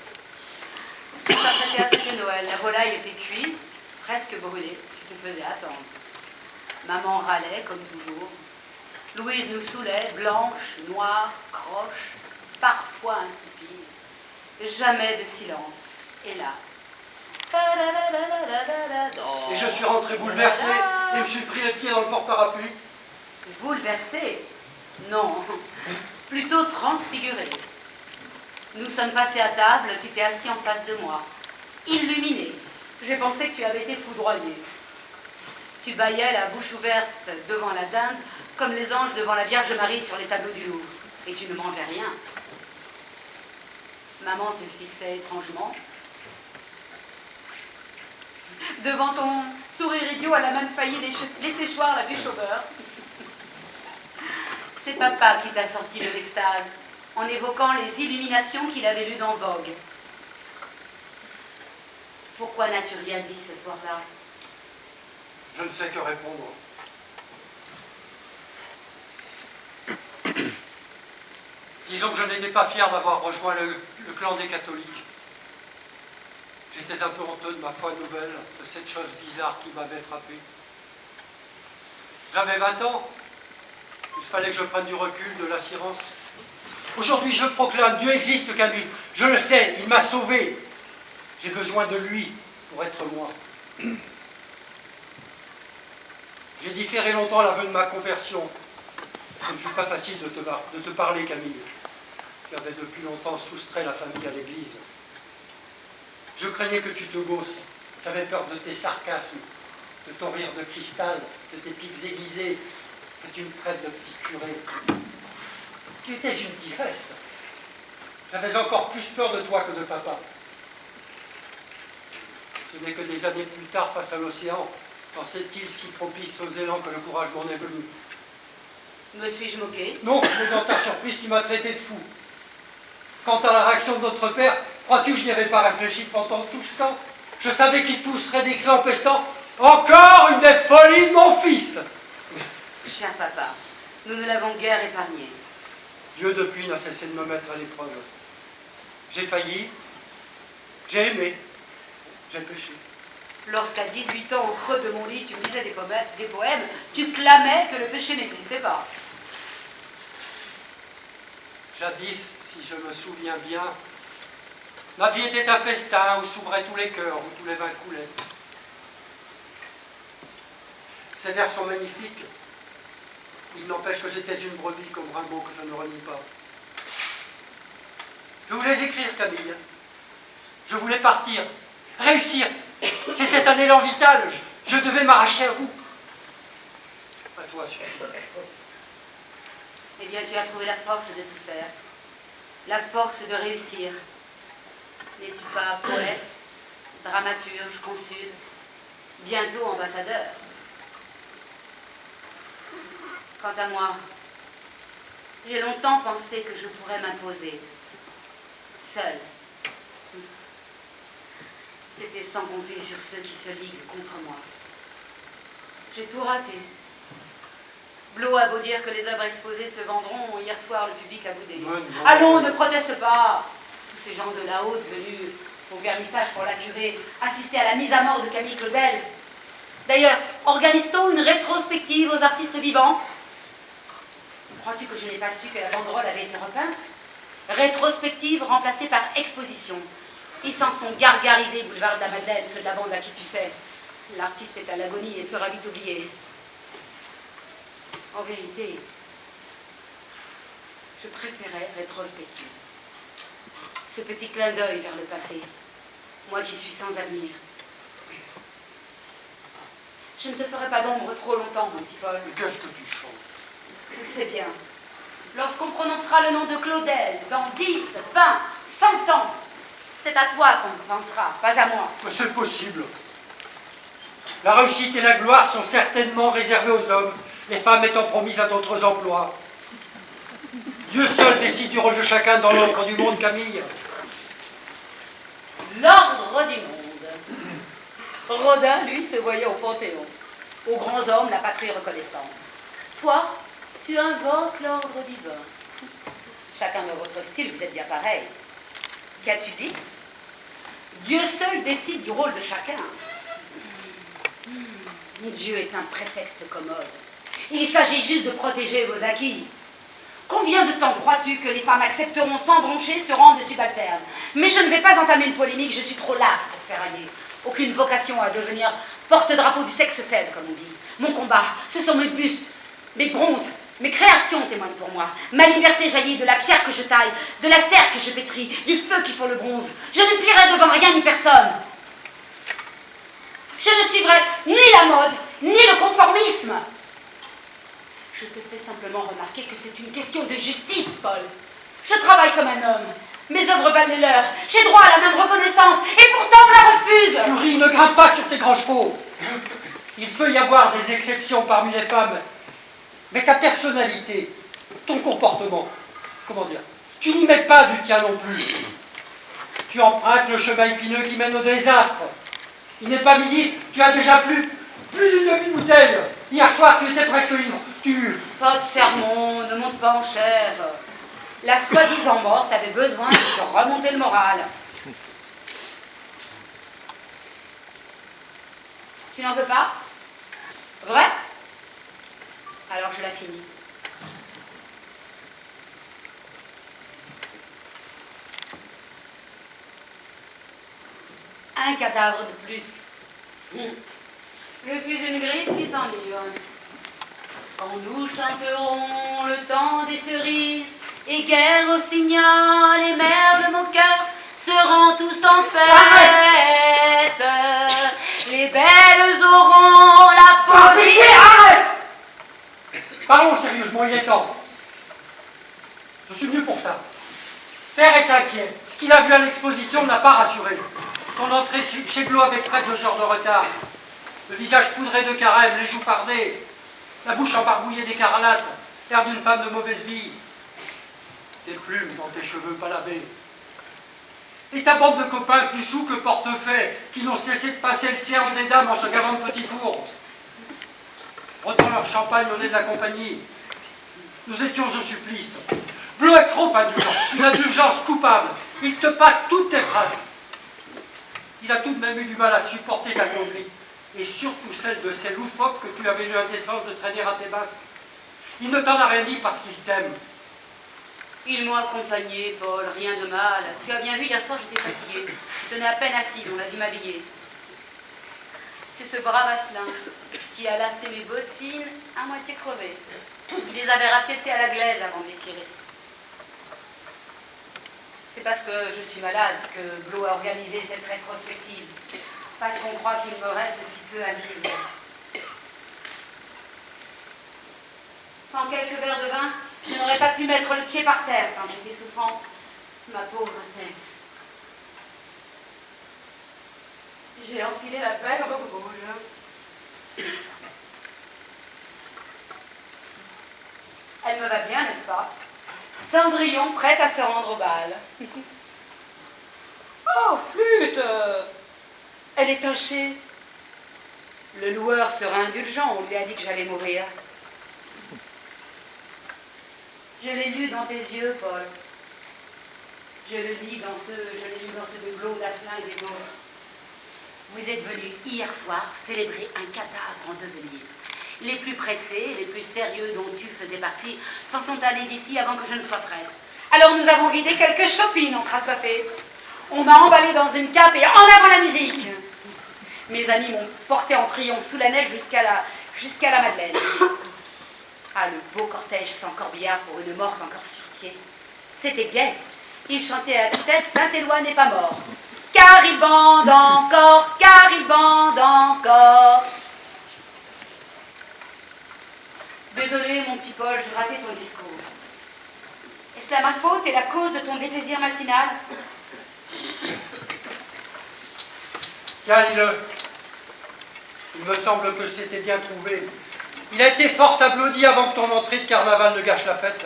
E: On s'apprêtait à fêter Noël. La volaille était cuite, presque brûlée. Tu te faisais attendre. Maman râlait, comme toujours. Louise nous saoulait, blanche, noire, croche, parfois un soupir. Jamais de silence, hélas.
D: Et je suis rentré bouleversé et me suis pris les pieds dans le porte-parapluie.
E: Bouleversé? Non, plutôt transfiguré. Nous sommes passés à table, tu t'es assis en face de moi. Illuminé. J'ai pensé que tu avais été foudroyé. Tu bâillais la bouche ouverte devant la dinde, comme les anges devant la Vierge Marie sur les tableaux du Louvre. Et tu ne mangeais rien. Maman te fixait étrangement. Devant ton sourire idiot, elle a même failli laisser choir la bûche au beurre. C'est papa qui t'a sorti de l'extase, en évoquant les illuminations qu'il avait lues dans Vogue. Pourquoi n'as-tu rien dit ce soir-là?
D: Je ne sais que répondre. Disons que je n'étais pas fier d'avoir rejoint le clan des catholiques. J'étais un peu honteux de ma foi nouvelle, de cette chose bizarre qui m'avait frappé. J'avais 20 ans. Il fallait que je prenne du recul, de l'assurance. Aujourd'hui, je proclame, Dieu existe, Camille. Je le sais, il m'a sauvé. J'ai besoin de lui pour être moi. J'ai différé longtemps l'aveu de ma conversion. Ce ne fut pas facile de te parler, Camille. Tu avais depuis longtemps soustrait la famille à l'église. Je craignais que tu te gausses. J'avais peur de tes sarcasmes, de ton rire de cristal, de tes pics aiguisés, que tu me traites de petit curé. Tu étais une tigresse. J'avais encore plus peur de toi que de papa. Ce n'est que des années plus tard, face à l'océan, dans cette île si propice aux élans, que le courage m'en est venu.
E: Me suis-je moqué?
D: Non, mais dans ta surprise, tu m'as traité de fou. Quant à la réaction de notre père, crois-tu que je n'y avais pas réfléchi pendant tout ce temps? Je savais qu'il pousserait des cris en pestant « Encore une des folies de mon fils !»
E: Cher papa, nous ne l'avons guère épargné.
D: Dieu, depuis, n'a cessé de me mettre à l'épreuve. J'ai failli, j'ai aimé, j'ai péché.
E: Lorsqu'à 18 ans, au creux de mon lit, tu me lisais des poèmes, tu clamais que le péché n'existait pas.
D: Jadis, si je me souviens bien, Ma vie était un festin où s'ouvraient tous les cœurs, où tous les vins coulaient. Ces vers sont magnifiques. Il n'empêche que j'étais une brebis comme Rimbaud que je ne renie pas. Je voulais écrire, Camille. Je voulais partir, réussir. C'était un élan vital. Je devais m'arracher à vous. À toi, surtout.
E: Eh bien, tu as trouvé la force de tout faire. La force de réussir. N'es-tu pas poète, dramaturge, consul, bientôt ambassadeur? Quant à moi, j'ai longtemps pensé que je pourrais m'imposer, seule. C'était sans compter sur ceux qui se liguent contre moi. J'ai tout raté. Blot a beau dire que les œuvres exposées se vendront, hier soir le public a boudé. Allons, ne proteste pas. Tous ces gens de la haute venus au vernissage pour la curée, assister à la mise à mort de Camille Claudel. D'ailleurs, organise-t-on une rétrospective aux artistes vivants? Crois-tu que je n'ai pas su que la banderole avait été repeinte? Rétrospective remplacée par exposition. Ils s'en sont gargarisés, boulevard de la Madeleine, ceux de la bande à qui tu sais. L'artiste est à l'agonie et sera vite oublié. En vérité, je préférais rétrospective. Ce petit clin d'œil vers le passé. Moi qui suis sans avenir. Je ne te ferai pas d'ombre trop longtemps, mon petit Paul.
D: Mais qu'est-ce que tu chantes?
E: C'est bien. Lorsqu'on prononcera le nom de Claudel, dans 10, 20, 100 ans, c'est à toi qu'on pensera, pas à moi.
D: Mais c'est possible. La réussite et la gloire sont certainement réservées aux hommes, les femmes étant promises à d'autres emplois. Dieu seul décide du rôle de chacun dans l'ordre du monde, Camille.
E: L'ordre du monde. Rodin, lui, se voyait au Panthéon. Aux grands hommes, la patrie reconnaissante. Toi, tu invoques l'ordre divin. Chacun de votre style, vous êtes bien pareil. Qu'as-tu dit? Dieu seul décide du rôle de chacun. Dieu est un prétexte commode. Il s'agit juste de protéger vos acquis. Combien de temps crois-tu que les femmes accepteront sans broncher ce rang de subalterne? Mais je ne vais pas entamer une polémique, je suis trop lasse pour ferrailler. Aucune vocation à devenir porte-drapeau du sexe faible, comme on dit. Mon combat, ce sont mes bustes, mes bronzes, mes créations témoignent pour moi. Ma liberté jaillit de la pierre que je taille, de la terre que je pétris, du feu qui fond le bronze. Je ne plierai devant rien ni personne. Je ne suivrai ni la mode, ni le conformisme. Je te fais simplement remarquer que c'est une question de justice, Paul. Je travaille comme un homme. Mes œuvres valent les leurs. J'ai droit à la même reconnaissance, et pourtant on me la refuse.
D: Furie, ne grimpe pas sur tes grands chevaux. Il peut y avoir des exceptions parmi les femmes, mais ta personnalité, ton comportement, comment dire, tu n'y mets pas du tien non plus. Tu empruntes le chemin épineux qui mène au désastre. Il n'est pas midi, tu as déjà plus d'une demi-bouteille. Hier soir, tu étais presque ivre.
E: Pas de sermon, ne monte pas en chair. La soi-disant morte avait besoin de se remonter le moral. Tu n'en veux pas? Vrai? Alors je la finis. Un cadavre de plus. Je suis une griffe qui s'enivre. Quand nous chanterons le temps des cerises, et guerre au signal, les mers de mon cœur seront tous en fête. Les belles auront la folie.
D: Arrête! Parlons sérieusement, il est temps. Je suis venu pour ça. Père est inquiet. Ce qu'il a vu à l'exposition ne l'a pas rassuré. Ton entrée chez Blot avec près de 2 heures de retard. Le visage poudré de carême, les joues fardées, la bouche embarbouillée d'écarlate, l'air d'une femme de mauvaise vie. Des plumes dans tes cheveux pas lavés. Et ta bande de copains plus sous que portefaix, qui n'ont cessé de passer le cerne des dames en se gavant de petits fours. Retournent leur champagne au nez de la compagnie. Nous étions au supplice. Blot est trop indulgent, une indulgence coupable. Il te passe toutes tes phrases. Il a tout de même eu du mal à supporter ta conduite, et surtout celle de ces loufoques que tu avais eu l'indécence de traîner à tes basques. Il ne t'en a rien dit parce qu'il t'aime.
E: Ils m'ont accompagné, Paul, rien de mal. Tu as bien vu, hier soir, j'étais fatiguée. Je tenais à peine assise, on a dû m'habiller. C'est ce brave Asselin qui a lassé mes bottines à moitié crevées. Il les avait rapiécées à la glaise avant de les cirer. C'est parce que je suis malade que Blo a organisé cette rétrospective. Parce qu'on croit qu'il me reste si peu à vivre. Sans quelques verres de vin, je n'aurais pas pu mettre le pied par terre quand j'étais souffrante. Ma pauvre tête. J'ai enfilé la belle robe rouge. Elle me va bien, n'est-ce pas? Cendrillon prête à se rendre au bal. Oh, flûte! Elle est tachée. Le loueur sera indulgent, on lui a dit que j'allais mourir. Je l'ai lu dans tes yeux, Paul. Je l'ai lu dans ceux de Blo, d'Asselin et des autres. Vous êtes venus hier soir célébrer un cadavre en devenir. Les plus pressés, les plus sérieux dont tu faisais partie, s'en sont allés d'ici avant que je ne sois prête. Alors nous avons vidé quelques chopines entre assoiffés. On m'a emballée dans une cape et en avant la musique. Mes amis m'ont portée en triomphe sous la neige jusqu'à la Madeleine. Ah, le beau cortège sans corbillard pour une morte encore sur pied. C'était gai. Ils chantaient à tue-tête « Saint-Éloi n'est pas mort ». Car il bande encore, car il bande encore. Désolé, mon petit Paul, j'ai raté ton discours. Est-ce là ma faute et la cause de ton déplaisir matinal?
D: Tiens, lis-le. Il me semble que c'était bien trouvé. Il a été fort applaudi avant que ton entrée de carnaval ne gâche la fête.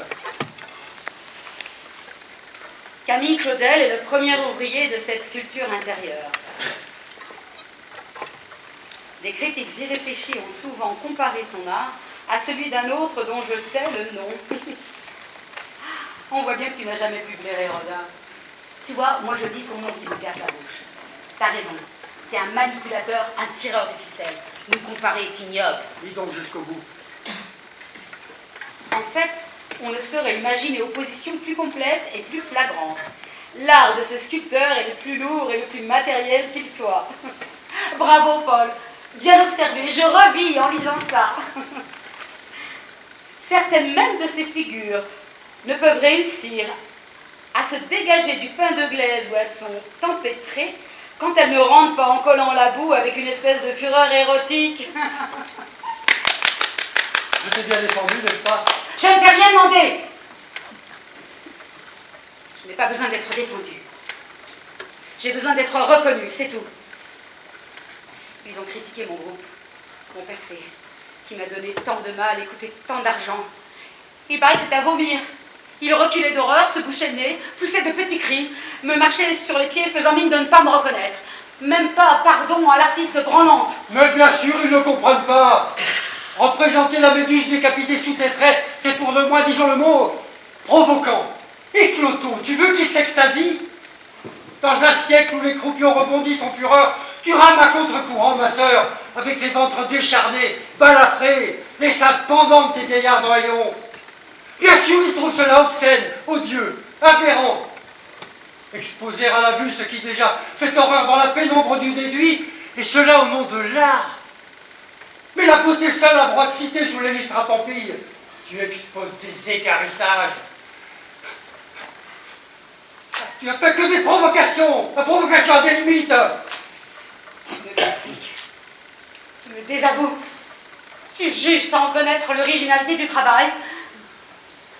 E: Camille Claudel est le premier ouvrier de cette sculpture intérieure. Des critiques irréfléchis ont souvent comparé son art à celui d'un autre dont je tais le nom. On voit bien que tu n'as jamais pu blairer Rodin. Tu vois, moi je dis son nom qui me gâte la bouche. T'as raison, c'est un manipulateur, un tireur de ficelles. Nous comparer est ignoble.
D: Dis donc jusqu'au bout.
E: En fait, on ne saurait imaginer opposition plus complète et plus flagrante. L'art de ce sculpteur est le plus lourd et le plus matériel qu'il soit. Bravo, Paul. Bien observé. Je revis en lisant ça. Certaines même de ces figures ne peuvent réussir à se dégager du pain de glaise où elles sont empêtrées quand elles ne rentrent pas en collant la boue avec une espèce de fureur érotique.
D: Je t'ai bien défendu, n'est-ce pas?
E: Je ne t'ai rien demandé. Je n'ai pas besoin d'être défendue. J'ai besoin d'être reconnue, c'est tout. Ils ont critiqué mon groupe, mon percé, qui m'a donné tant de mal et coûté tant d'argent. Il paraît que c'était à vomir. Il reculait d'horreur, se bouchait le nez, poussait de petits cris, me marchait sur les pieds, faisant mine de ne pas me reconnaître. Même pas pardon à l'artiste branlante.
D: Mais bien sûr, ils ne comprennent pas. Représenter la méduse décapitée sous tes traits, c'est pour le moins, disons le mot, provoquant. Et Cloto, tu veux qu'il s'extasie? Dans un siècle où les croupions rebondissent en fureur, tu rames à contre-courant, ma sœur, avec les ventres décharnés, balafrés, les seins pendants de tes vieillards dans haillons. Bien sûr, ils trouvent cela obscène, odieux, aberrant. Exposer à la vue ce qui déjà fait horreur dans la pénombre du déduit, et cela au nom de l'art. Mais la beauté seule a droit de citer sous les lustres à pampilles. Tu exposes tes écarissages. Tu n'as fait que des provocations. La provocation a des limites.
E: Tu me critiques. Tu me désavoues. Tu juges sans connaître l'originalité du travail.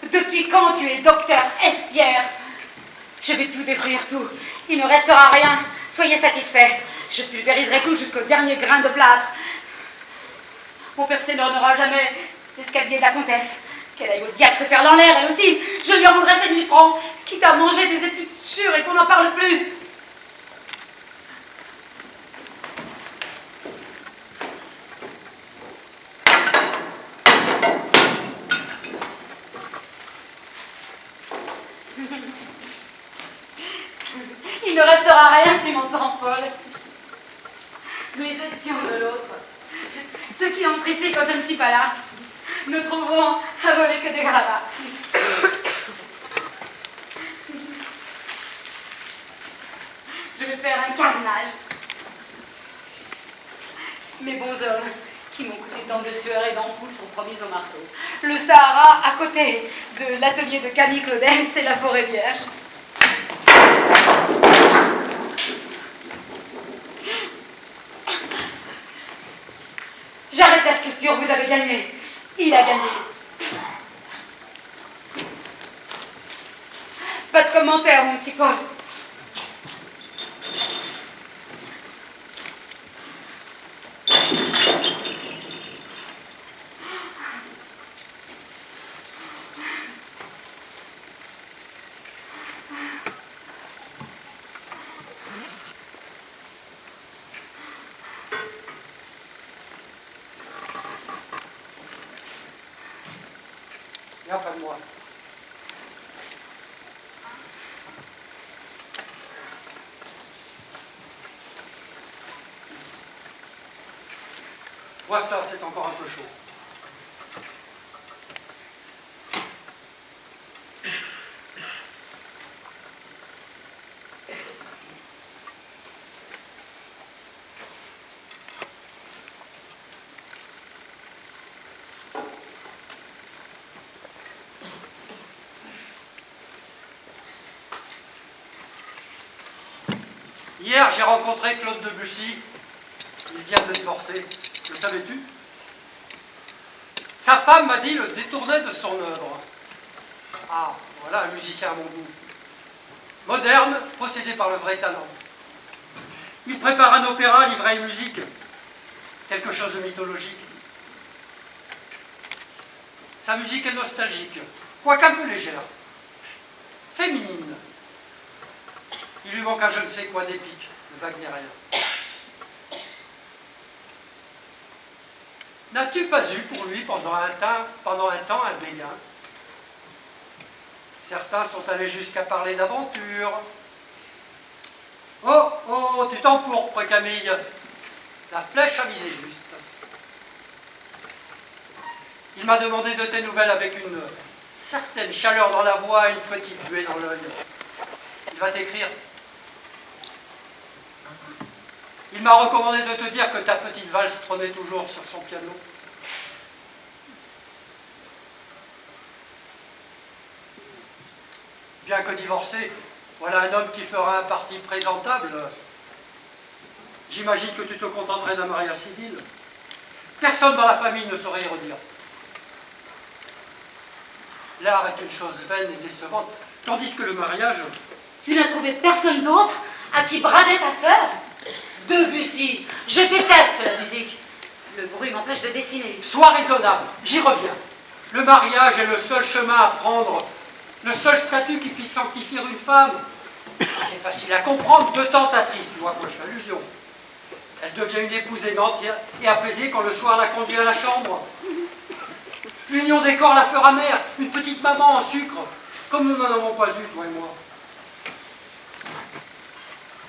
E: Depuis quand tu es docteur Espierre? Je vais tout détruire, tout. Il ne restera rien. Soyez satisfaits. Je pulvériserai tout jusqu'au dernier grain de plâtre. Mon percé n'ornera jamais l'escalier de la comtesse. Qu'elle aille au diable se faire dans l'air, elle aussi. Je lui rendrai ses 1000 francs, quitte à manger des épluchures et qu'on n'en parle plus. Il ne restera rien, tu m'entends, Paul. Les espions de l'autre, ceux qui entrent ici quand je ne suis pas là, ne trouveront à voler que des gravats. promise au marteau. Le Sahara, à côté de l'atelier de Camille Claudel, c'est la forêt vierge. J'arrête la sculpture, vous avez gagné. Il a gagné. Pas de commentaire, mon petit Paul.
D: Viens pas de moi. Vois ça, c'est encore un peu chaud. Hier, j'ai rencontré Claude Debussy. Il vient de divorcer. Le savais-tu? Sa femme m'a dit le détournait de son œuvre. Ah, voilà un musicien à mon goût. Moderne, possédé par le vrai talent. Il prépare un opéra livré à une musique. Quelque chose de mythologique. Sa musique est nostalgique, quoique un peu légère. Féminine. Il lui manque un je ne sais quoi d'épique, de wagnérien. N'as-tu pas eu pour lui pendant un temps un béguin? Certains sont allés jusqu'à parler d'aventure. Oh, oh, tu t'empourpres, Camille. La flèche a visé juste. Il m'a demandé de tes nouvelles avec une certaine chaleur dans la voix et une petite buée dans l'œil. Il va t'écrire. Il m'a recommandé de te dire que ta petite valse trônait toujours sur son piano. Bien que divorcé, voilà un homme qui fera un parti présentable. J'imagine que tu te contenterais d'un mariage civil. Personne dans la famille ne saurait y redire. L'art est une chose vaine et décevante, tandis que le mariage...
E: Tu n'as trouvé personne d'autre à qui brader ta sœur? Debussy, je déteste la musique. Le bruit m'empêche de dessiner.
D: Sois raisonnable, j'y reviens. Le mariage est le seul chemin à prendre, le seul statut qui puisse sanctifier une femme. C'est facile à comprendre, deux tentatrices, tu vois à quoi je fais allusion. Elle devient une épouse aimante et apaisée quand le soir la conduit à la chambre. L'union des corps la fera mère, une petite maman en sucre, comme nous n'en avons pas eu, toi et moi.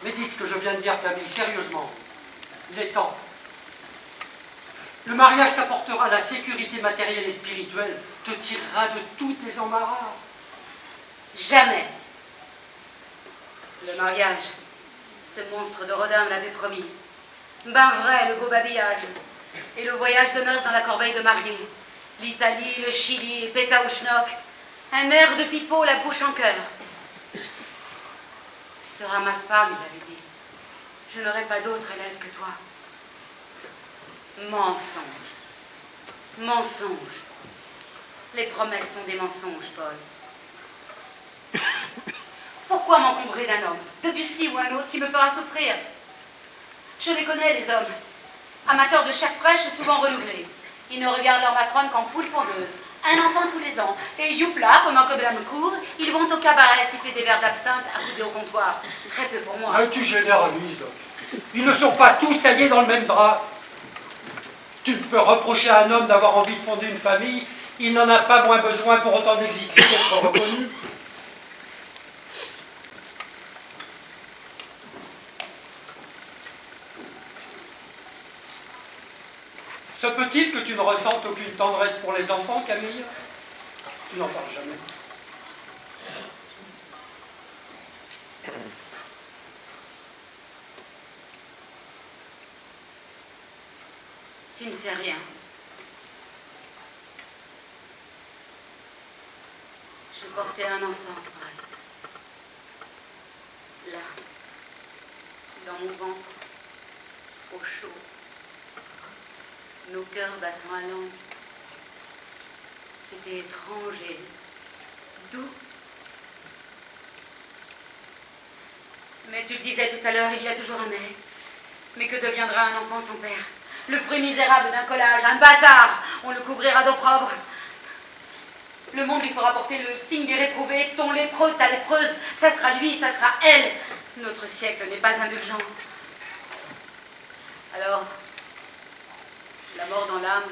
D: Mais dis ce que je viens de dire, Camille, sérieusement. Il est temps. Le mariage t'apportera la sécurité matérielle et spirituelle, te tirera de tous tes embarras.
E: Jamais. Le mariage, ce monstre de Rodin me l'avait promis. Ben vrai, le beau babillage. Et le voyage de noces dans la corbeille de mariée. L'Italie, le Chili et Pétaouchnok. Un air de pipeau, la bouche en cœur. Tu seras ma femme, il avait dit. Je n'aurai pas d'autre élève que toi. Mensonge. Mensonge. Les promesses sont des mensonges, Paul. Pourquoi m'encombrer d'un homme, Debussy ou un autre, qui me fera souffrir? Je les connais, les hommes. Amateurs de chair fraîche et souvent renouvelée. Ils ne regardent leur matrone qu'en poule pondeuse. Un enfant tous les ans. Et youpla, pendant que Madame court, ils vont au cabaret siffler des verres d'absinthe accoudés au comptoir. Très peu pour moi.
D: Mais tu généralises. Ils ne sont pas tous taillés dans le même drap. Tu ne peux reprocher à un homme d'avoir envie de fonder une famille. Il n'en a pas moins besoin pour autant d'exister d'être reconnu. Se peut-il que tu ne ressentes aucune tendresse pour les enfants, Camille? Tu n'en parles jamais.
E: Tu ne sais rien. Je portais un enfant, Paul. Là, dans mon ventre, au chaud, nos cœurs battant à l'angle. C'était étrange et doux. Mais tu le disais tout à l'heure, il y a toujours un mais. Mais que deviendra un enfant sans père? Le fruit misérable d'un collage, un bâtard. On le couvrira d'opprobre. Le monde lui fera porter le signe des réprouvés. Ton lépreux, ta lépreuse, ça sera lui, ça sera elle. Notre siècle n'est pas indulgent. Alors, la mort dans l'âme,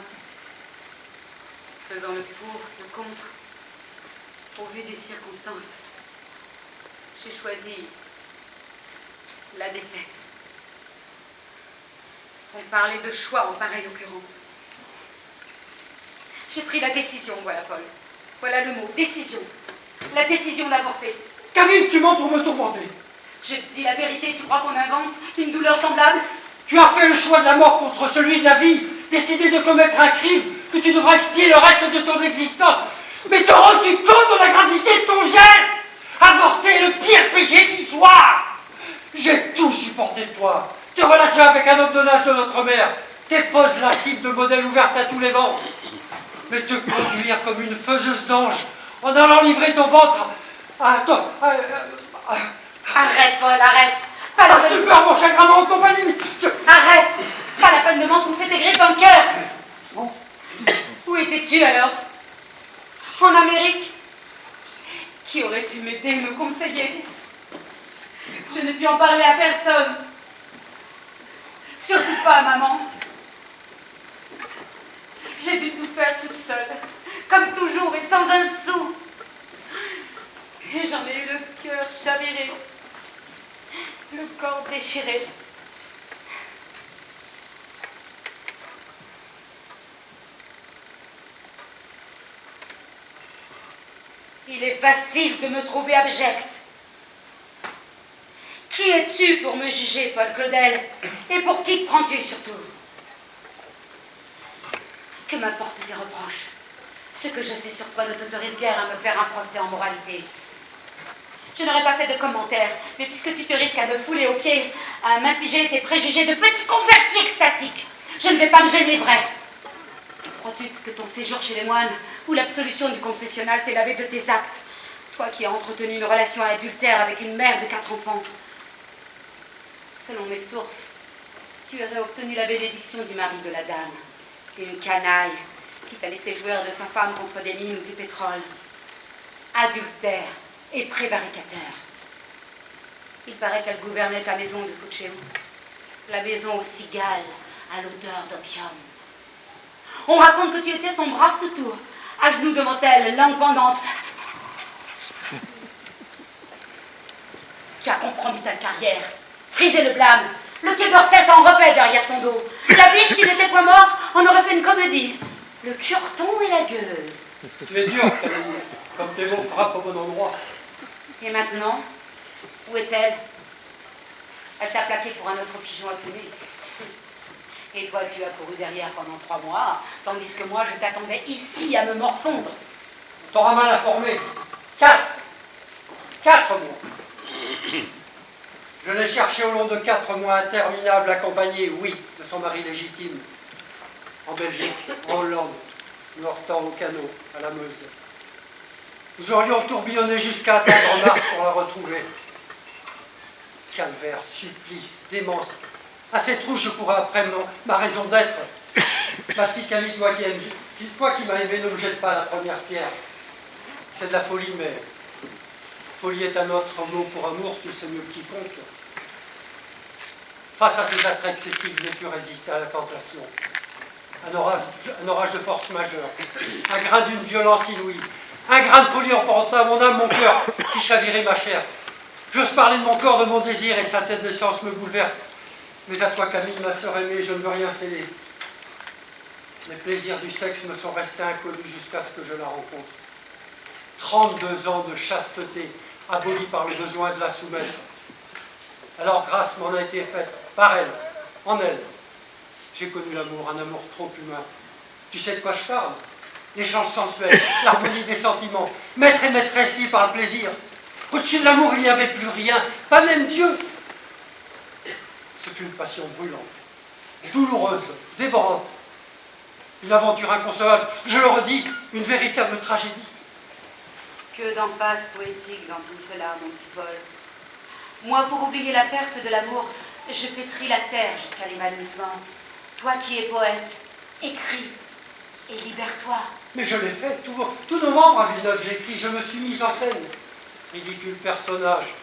E: faisant le pour, le contre, au vu des circonstances, j'ai choisi la défaite. On parlait de choix en pareille occurrence. J'ai pris la décision, voilà Paul. Voilà le mot, décision. La décision d'avorter.
D: Camille, tu mens pour me tourmenter.
E: Je te dis la vérité, tu crois qu'on invente une douleur semblable?
D: Tu as fait le choix de la mort contre celui de la vie, décidé de commettre un crime que tu devras expier le reste de ton existence. Mais te rends-tu compte de la gravité de ton geste? Avorter le pire péché qui soit. J'ai tout supporté de toi. Tes relations avec un homme de l'âge de notre mère, tes poses lascives de modèle ouvertes à tous les vents. Mais te conduire comme une faiseuse d'ange en allant livrer ton ventre à toi.
E: Arrête, Paul, arrête. Pas la
D: Parce que
E: peine...
D: tu perds mon chagrin en compagnie.
E: Arrête. Pas la peine de m'enfoncer tes griffes dans le cœur. Bon. Où étais-tu alors? En Amérique? Qui aurait pu m'aider, me conseiller? Je n'ai pu en parler à personne. Surtout pas à maman. J'ai dû tout faire toute seule, comme toujours et sans un sou. Et j'en ai eu le cœur chaviré, le corps déchiré. Il est facile de me trouver abjecte. Qui es-tu pour me juger, Paul Claudel? Et pour qui te prends-tu surtout? Que m'importent tes reproches? Ce que je sais sur toi ne t'autorise guère à me faire un procès en moralité. Je n'aurais pas fait de commentaires, mais puisque tu te risques à me fouler aux pieds, à m'infliger tes préjugés de petit converti extatique, je ne vais pas me gêner, vrai. Crois-tu que ton séjour chez les moines ou l'absolution du confessionnal t'ait lavé de tes actes? Toi qui as entretenu une relation adultère avec une mère de 4 enfants. Selon mes sources, tu aurais obtenu la bénédiction du mari de la dame. Une canaille qui t'a laissé jouir de sa femme contre des mines ou du pétrole. Adultère et prévaricateur. Il paraît qu'elle gouvernait ta maison de Fuceo. La maison aux cigales, à l'odeur d'opium. On raconte que tu étais son brave toutou, à genoux devant elle, langue pendante. Tu as compromis ta carrière, frisé le blâme. Le Quai d'Orsay s'en repaît derrière ton dos. La biche, s'il n'était pas mort, on aurait fait une comédie. Le cureton et la gueuse.
D: Tu es dur, Camille, comme tes mots frappent au bon endroit.
E: Et maintenant, où est-elle? Elle t'a plaqué pour un autre pigeon à plumer. Et toi, tu as couru derrière pendant 3 mois, tandis que moi, je t'attendais ici à me morfondre.
D: On t'aura mal informé. 4 mois. Je l'ai cherché au long de 4 mois interminables, accompagné, oui, de son mari légitime. En Belgique, en Hollande, nous heurtant au canot, à la Meuse. Nous aurions tourbillonné jusqu'à atteindre Mars pour la retrouver. Calvaire, supplice, démence. À cette rouge, je pourrais apprendre ma raison d'être. Ma petite Camille, toi qui m'as aimé, ne nous jette pas la première pierre. C'est de la folie, mais folie est un autre mot pour amour, tu le sais mieux que quiconque. Face à ces attraits excessifs, je n'ai pu résister à la tentation. Un orage de force majeure, un grain d'une violence inouïe, un grain de folie emporta mon âme, mon cœur, qui chavirait ma chair. J'ose parler de mon corps, de mon désir, et sa tête d'essence me bouleverse. Mais à toi, Camille, ma sœur aimée, je ne veux rien céder. Les plaisirs du sexe me sont restés inconnus jusqu'à ce que je la rencontre. 32 ans de chasteté, abolis par le besoin de la soumettre. Alors grâce m'en a été faite, par elle, en elle. J'ai connu l'amour, un amour trop humain. Tu sais de quoi je parle? l'échange sensuel, l'harmonie des sentiments, maître et maîtresse liés par le plaisir. Au-dessus de l'amour, il n'y avait plus rien, pas même Dieu. Ce fut une passion brûlante, douloureuse, dévorante. Une aventure inconcevable, je le redis, une véritable tragédie.
E: Que d'emphase poétique dans tout cela, mon petit Paul. Moi, pour oublier la perte de l'amour, je pétris la terre jusqu'à l'évanouissement. Toi qui es poète, écris et libère-toi.
D: Mais je l'ai fait, tout novembre à Villeneuve, j'écris, je me suis mise en scène. Ridicule personnage,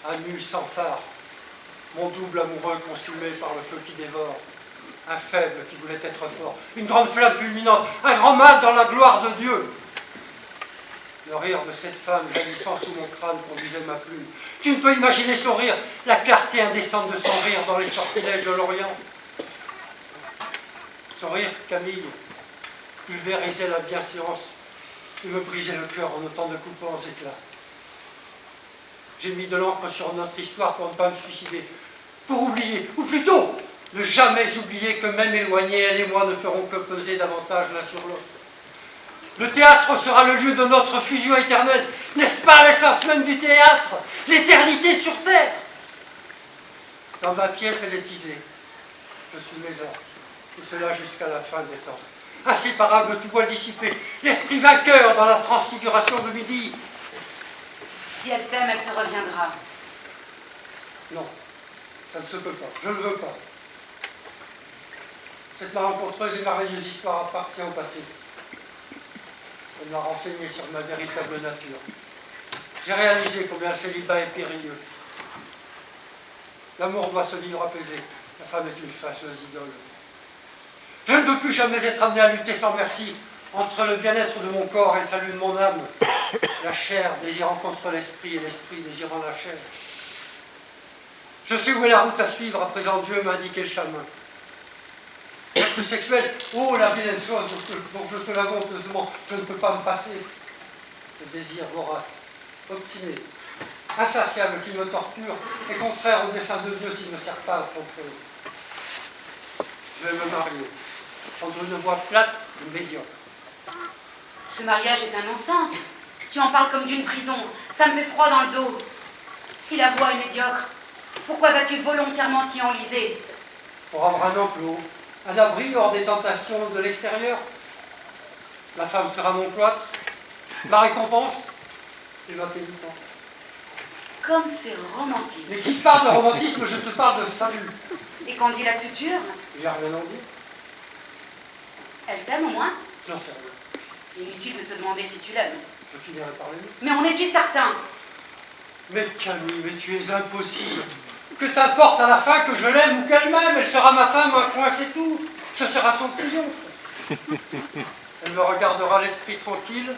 D: un nul sans phare. Mon double amoureux consumé par le feu qui dévore. Un faible qui voulait être fort. Une grande flamme fulminante, un grand mal dans la gloire de Dieu. Le rire de cette femme jaillissant sous mon crâne conduisait ma plume. Tu ne peux imaginer son rire, la clarté indécente de son rire dans les sortilèges de l'Orient. Son rire, Camille, pulvérisait la bienséance et me brisait le cœur en autant de coupants éclats. J'ai mis de l'encre sur notre histoire pour ne pas me suicider, pour oublier, ou plutôt, ne jamais oublier que même éloignés, elle et moi ne ferons que peser davantage l'un sur l'autre. Le théâtre sera le lieu de notre fusion éternelle. N'est-ce pas l'essence même du théâtre? L'éternité sur terre. Dans ma pièce, elle est tisée. Je suis Mézard, et cela jusqu'à la fin des temps. Inséparable de tout voile dissipé, l'esprit vainqueur dans la transfiguration de midi.
E: Si elle t'aime, elle te reviendra.
D: Non, ça ne se peut pas, je ne veux pas. Cette malencontreuse et merveilleuse histoire appartient au passé. Elle m'a renseigné sur ma véritable nature. J'ai réalisé combien le célibat est périlleux. L'amour doit se vivre apaisé. La femme est une fâcheuse idole. Je ne veux plus jamais être amené à lutter sans merci entre le bien-être de mon corps et le salut de mon âme. La chair désirant contre l'esprit et l'esprit désirant la chair. Je sais où est la route à suivre, à présent Dieu m'a indiqué le chemin. L'acte sexuel, oh la vilaine chose dont je te l'avoue honteusement, je ne peux pas me passer. Le désir vorace, obstiné, insatiable qui me torture est contraire au dessein de Dieu s'il ne sert pas à le contrôler. Je vais me marier, prendre une voie plate et médiocre.
E: Ce mariage est un non-sens. Tu en parles comme d'une prison. Ça me fait froid dans le dos. Si la voie est médiocre, pourquoi vas-tu volontairement t'y enliser?
D: Pour avoir un enclos, un abri hors des tentations de l'extérieur. La femme sera mon cloître, ma récompense et ma pénitence.
E: Comme c'est romantique.
D: Mais qui parle de romantisme, je te parle de salut.
E: Et qu'en dit la future?
D: J'ai rien à dire.
E: Elle t'aime au moins?
D: J'en sais rien.
E: Inutile de te demander si tu l'aimes.
D: Je finirai par l'aimer.
E: Mais en es-tu certain?
D: Mais Camille, mais tu es impossible. Que t'importe à la fin que je l'aime ou qu'elle m'aime, elle sera ma femme, un point c'est tout. Ce sera son triomphe. Elle me regardera l'esprit tranquille,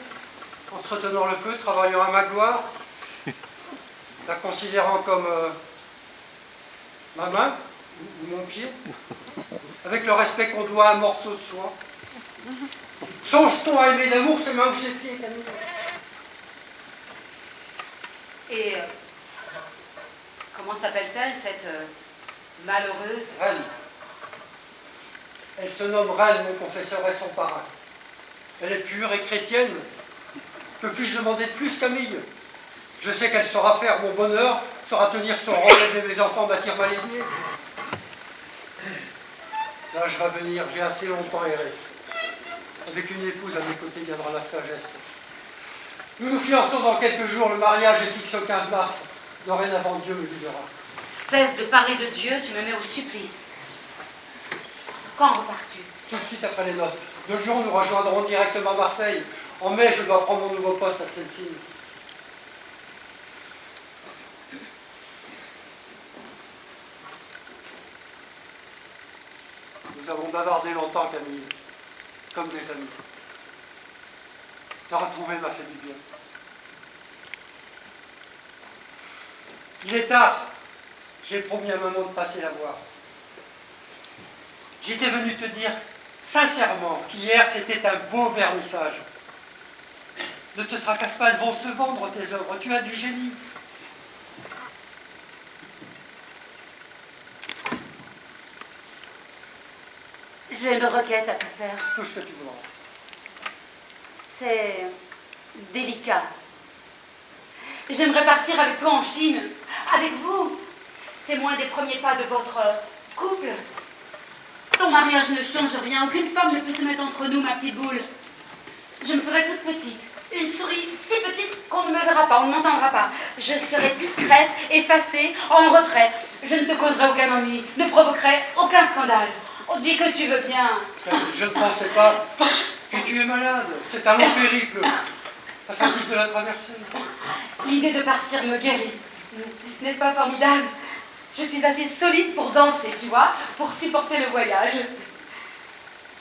D: entretenant le feu, travaillant à ma gloire, la considérant comme ma main ou mon pied, avec le respect qu'on doit à un morceau de soi. Songe-t-on à aimer d'amour ses mains ou ses pieds, Camille?
E: Et comment s'appelle-t-elle, cette malheureuse?
D: Reine. Elle se nomme Reine, mon confesseur est son parrain. Elle est pure et chrétienne. Que puis-je demander de plus, Camille? Je sais qu'elle saura faire mon bonheur, saura tenir son rôle, élever mes enfants, bâtir ma lignée. L'âge va venir, j'ai assez longtemps erré. Avec une épouse à mes côtés viendra la sagesse. Nous nous fiançons dans quelques jours, le mariage est fixé au 15 mars. Dorénavant, Dieu me jugera.
E: Cesse de parler de Dieu, tu me mets au supplice. Quand repars-tu?
D: Tout de suite après les noces. De Lyon, nous rejoindrons directement Marseille. En mai, je dois prendre mon nouveau poste à Tselsine. Nous avons bavardé longtemps, Camille, comme des amis. Te retrouver m'a fait du bien. Il est tard. J'ai promis à maman de passer la voir. J'étais venu te dire sincèrement qu'hier c'était un beau vernissage. Ne te tracasse pas, elles vont se vendre tes œuvres. Tu as du génie.
E: J'ai une requête à te faire.
D: Tout ce que tu voudras.
E: C'est délicat. J'aimerais partir avec toi en Chine, avec vous, témoin des premiers pas de votre couple. Ton mariage ne change rien, aucune femme ne peut se mettre entre nous, ma petite boule. Je me ferai toute petite, une souris si petite qu'on ne me verra pas, on ne m'entendra pas. Je serai discrète, effacée, en retrait. Je ne te causerai aucun ennui, ne provoquerai aucun scandale. Oh, dis que tu veux bien.
D: Je ne pensais pas que tu es malade. C'est un long périple. La fatigue de la traversée.
E: L'idée de partir me guérit. N'est-ce pas formidable? Je suis assez solide pour danser, tu vois, pour supporter le voyage.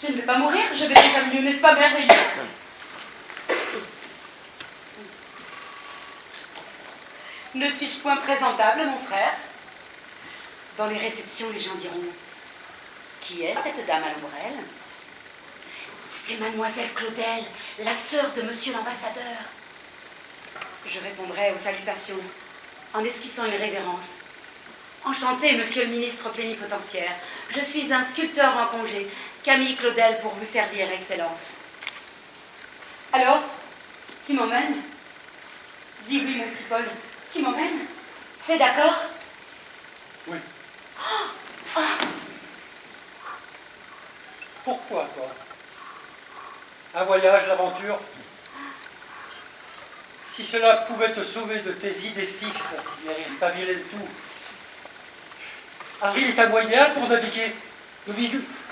E: Je ne vais pas mourir, je vais déjà mieux, n'est-ce pas merveilleux? Ne suis-je point présentable, mon frère? Dans les réceptions, les gens diront: qui est cette dame à l'ombrelle? C'est mademoiselle Claudel, la sœur de monsieur l'ambassadeur. Je répondrai aux salutations en esquissant une révérence. Enchanté, monsieur le ministre plénipotentiaire. Je suis un sculpteur en congé. Camille Claudel pour vous servir, Excellence. Alors, tu m'emmènes? Dis oui, mon petit Paul. Tu m'emmènes? C'est d'accord?
D: Oui. Pourquoi, toi? Un voyage, l'aventure? Si cela pouvait te sauver de tes idées fixes, t'aviler le tout. Avril est un mois idéal pour naviguer. Nous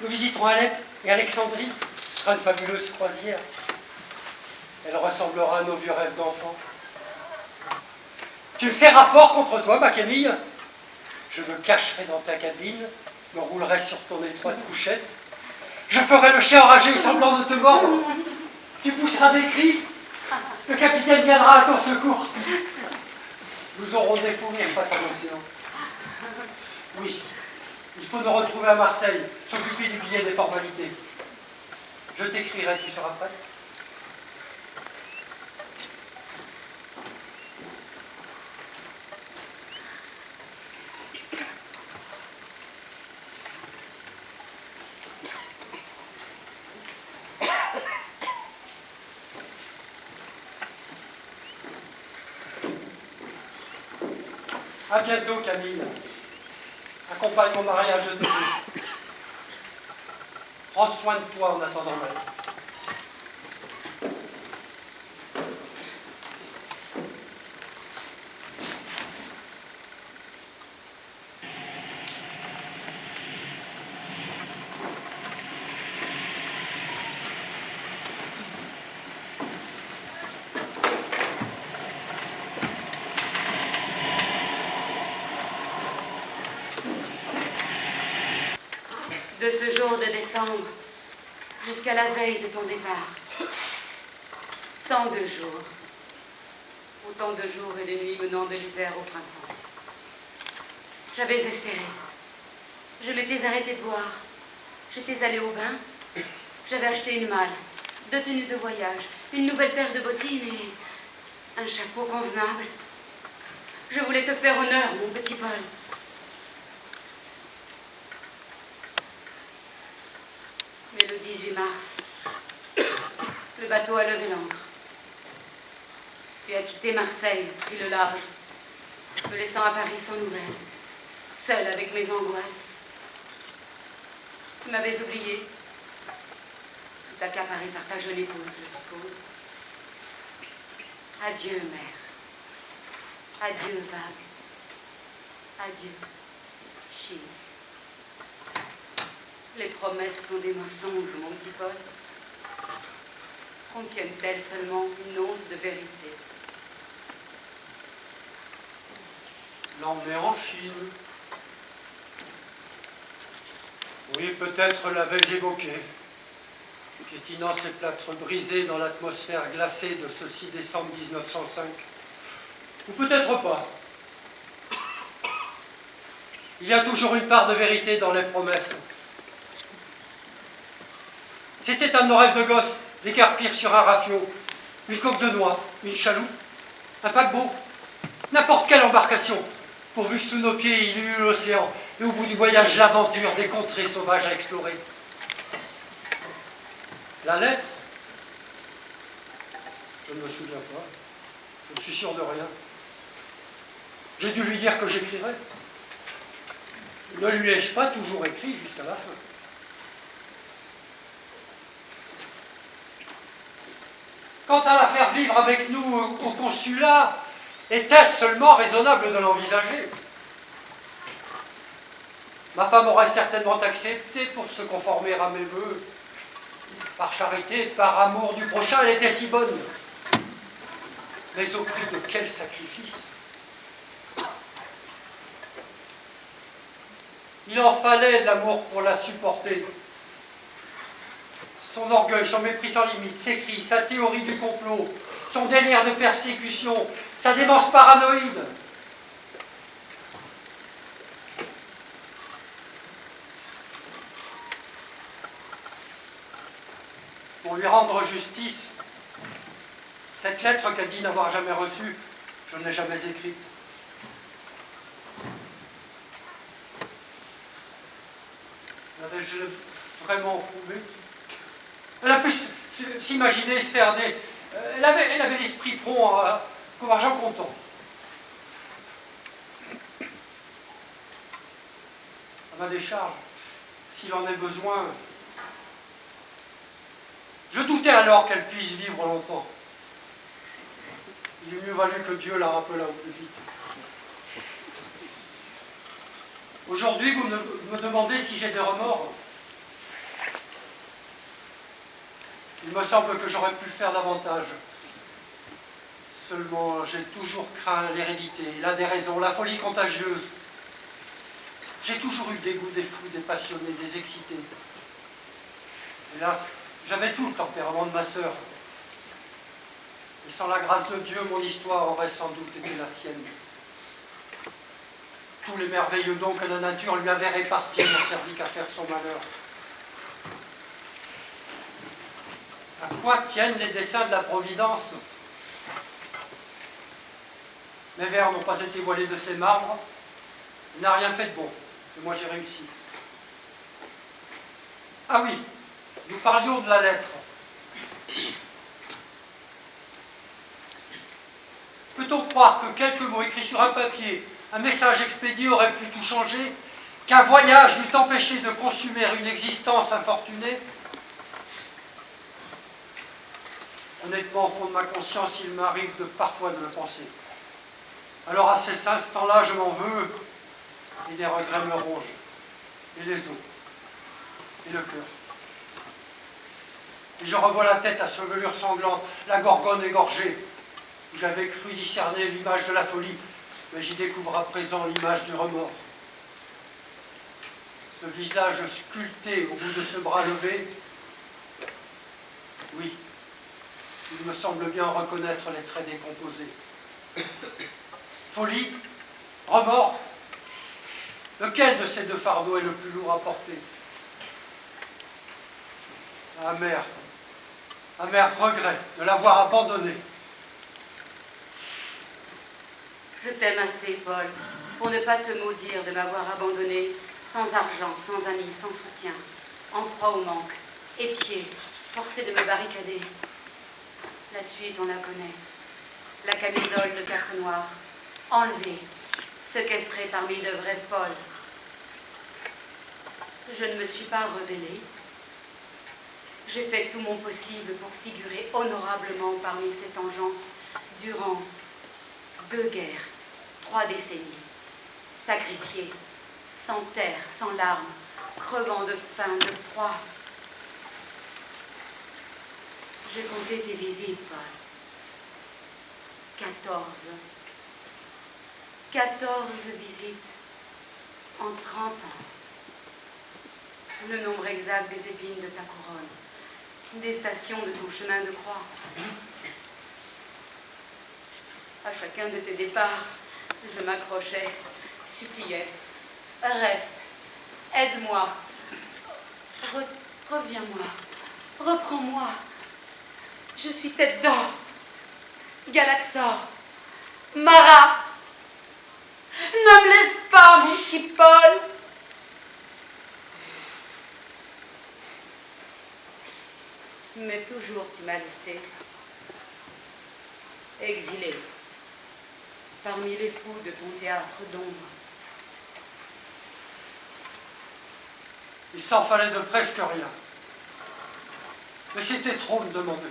D: visiterons Alep et Alexandrie. Ce sera une fabuleuse croisière. Elle ressemblera à nos vieux rêves d'enfants. Tu me serras fort contre toi, ma Camille. Je me cacherai dans ta cabine, me roulerai sur ton étroite couchette. Je ferai le chien enragé semblant de te mordre. Tu pousseras des cris. Le capitaine viendra à ton secours. Nous aurons des fous rires face à l'océan. Oui, il faut nous retrouver à Marseille, s'occuper du billet des formalités. Je t'écrirai, tu seras prête? À bientôt, Camille. Accompagne mon mariage de tes vœux. Prends soin de toi en attendant ma lettre.
E: De ce jour de décembre jusqu'à la veille de ton départ, 102 jours. Autant de jours et de nuits menant de l'hiver au printemps. J'avais espéré. Je m'étais arrêtée de boire. J'étais allée au bain. J'avais acheté une malle, 2 tenues de voyage, une nouvelle paire de bottines et un chapeau convenable. Je voulais te faire honneur, mon petit Paul. Mais le 18 mars, le bateau a levé l'ancre. Tu as quitté Marseille, pris le large, me laissant à Paris sans nouvelles, seule avec mes angoisses. Tu m'avais oublié, tout accaparé par ta jeune épouse, je suppose. Adieu, mère. Adieu, vague. Adieu, Chine. Les promesses sont des mensonges, mon petit Paul. Contiennent-elles seulement une once de vérité?
D: L'emmener en Chine. Oui, peut-être l'avais-je évoqué, piétinant ces plâtres brisés dans l'atmosphère glacée de ce 6 décembre 1905. Ou peut-être pas. Il y a toujours une part de vérité dans les promesses. C'était un de nos rêves de gosse, d'écarpir sur un rafio, une coque de noix, une chaloupe, un paquebot, n'importe quelle embarcation, pourvu que sous nos pieds il y eut l'océan, et au bout du voyage l'aventure des contrées sauvages à explorer. La lettre, Je ne me souviens pas. Je ne suis sûr de rien. J'ai dû lui dire que j'écrirais. Ne lui ai-je pas toujours écrit jusqu'à la fin? Quant à la faire vivre avec nous au consulat, était-ce seulement raisonnable de l'envisager? Ma femme aurait certainement accepté pour se conformer à mes vœux. Par charité, par amour du prochain, elle était si bonne. Mais au prix de quel sacrifice? Il en fallait de l'amour pour la supporter. Son orgueil, son mépris sans limite, ses cris, sa théorie du complot, son délire de persécution, sa démence paranoïde. Pour lui rendre justice, cette lettre qu'elle dit n'avoir jamais reçue, je ne l'ai jamais écrite. L'avais-je vraiment prouvé? Elle a pu s'imaginer, se faire des... Elle avait l'esprit prompt comme argent comptant. À ma décharge, s'il en est besoin... Je doutais alors qu'elle puisse vivre longtemps. Il eût mieux valu que Dieu la rappelât au plus vite. Aujourd'hui, vous me demandez si j'ai des remords. Il me semble que j'aurais pu faire davantage. Seulement, j'ai toujours craint l'hérédité, la déraison, la folie contagieuse. J'ai toujours eu des goûts, des fous, des passionnés, des excités. Hélas, j'avais tout le tempérament de ma sœur. Et sans la grâce de Dieu, mon histoire aurait sans doute été la sienne. Tous les merveilleux dons que la nature lui avait répartis n'ont servi qu'à faire son malheur. À quoi tiennent les desseins de la Providence? Mes vers n'ont pas été voilés de ces marbres. Il n'a rien fait de bon. Et moi, j'ai réussi. Ah oui, nous parlions de la lettre. Peut-on croire que quelques mots écrits sur un papier, un message expédié aurait pu tout changer? Qu'un voyage n'eût empêché de consumer une existence infortunée? Honnêtement, au fond de ma conscience, il m'arrive parfois de le penser. Alors à ces instants-là, je m'en veux, et les regrets me rongent, et les os, et le cœur. Et je revois la tête à chevelure sanglante, la gorgone égorgée, où j'avais cru discerner l'image de la folie, mais j'y découvre à présent l'image du remords. Ce visage sculpté au bout de ce bras levé, oui, il me semble bien reconnaître les traits décomposés. Folie, remords, lequel de ces deux fardeaux est le plus lourd à porter? Amer regret de l'avoir abandonné.
E: Je t'aime assez, Paul, pour ne pas te maudire de m'avoir abandonné, sans argent, sans amis, sans soutien, en proie au manque, épié, forcé de me barricader. La suite, on la connaît. La camisole de fiacre noir, enlevée, séquestrée parmi de vraies folles. Je ne me suis pas rebellée. J'ai fait tout mon possible pour figurer honorablement parmi ces tangences durant 2 guerres, 3 décennies, sacrifiée, sans terre, sans larmes, crevant de faim, de froid. J'ai compté tes visites, Paul. 14 visites en 30 ans. Le nombre exact des épines de ta couronne, des stations de ton chemin de croix. À chacun de tes départs, je m'accrochais, suppliais. Reste, aide-moi, reviens-moi, reprends-moi. Je suis tête d'or, Galaxor, Marat. Ne me laisse pas, mon petit Paul. Mais toujours tu m'as laissé. exilé, parmi les fous de ton théâtre d'ombre.
D: Il s'en fallait de presque rien. Mais c'était trop me demander.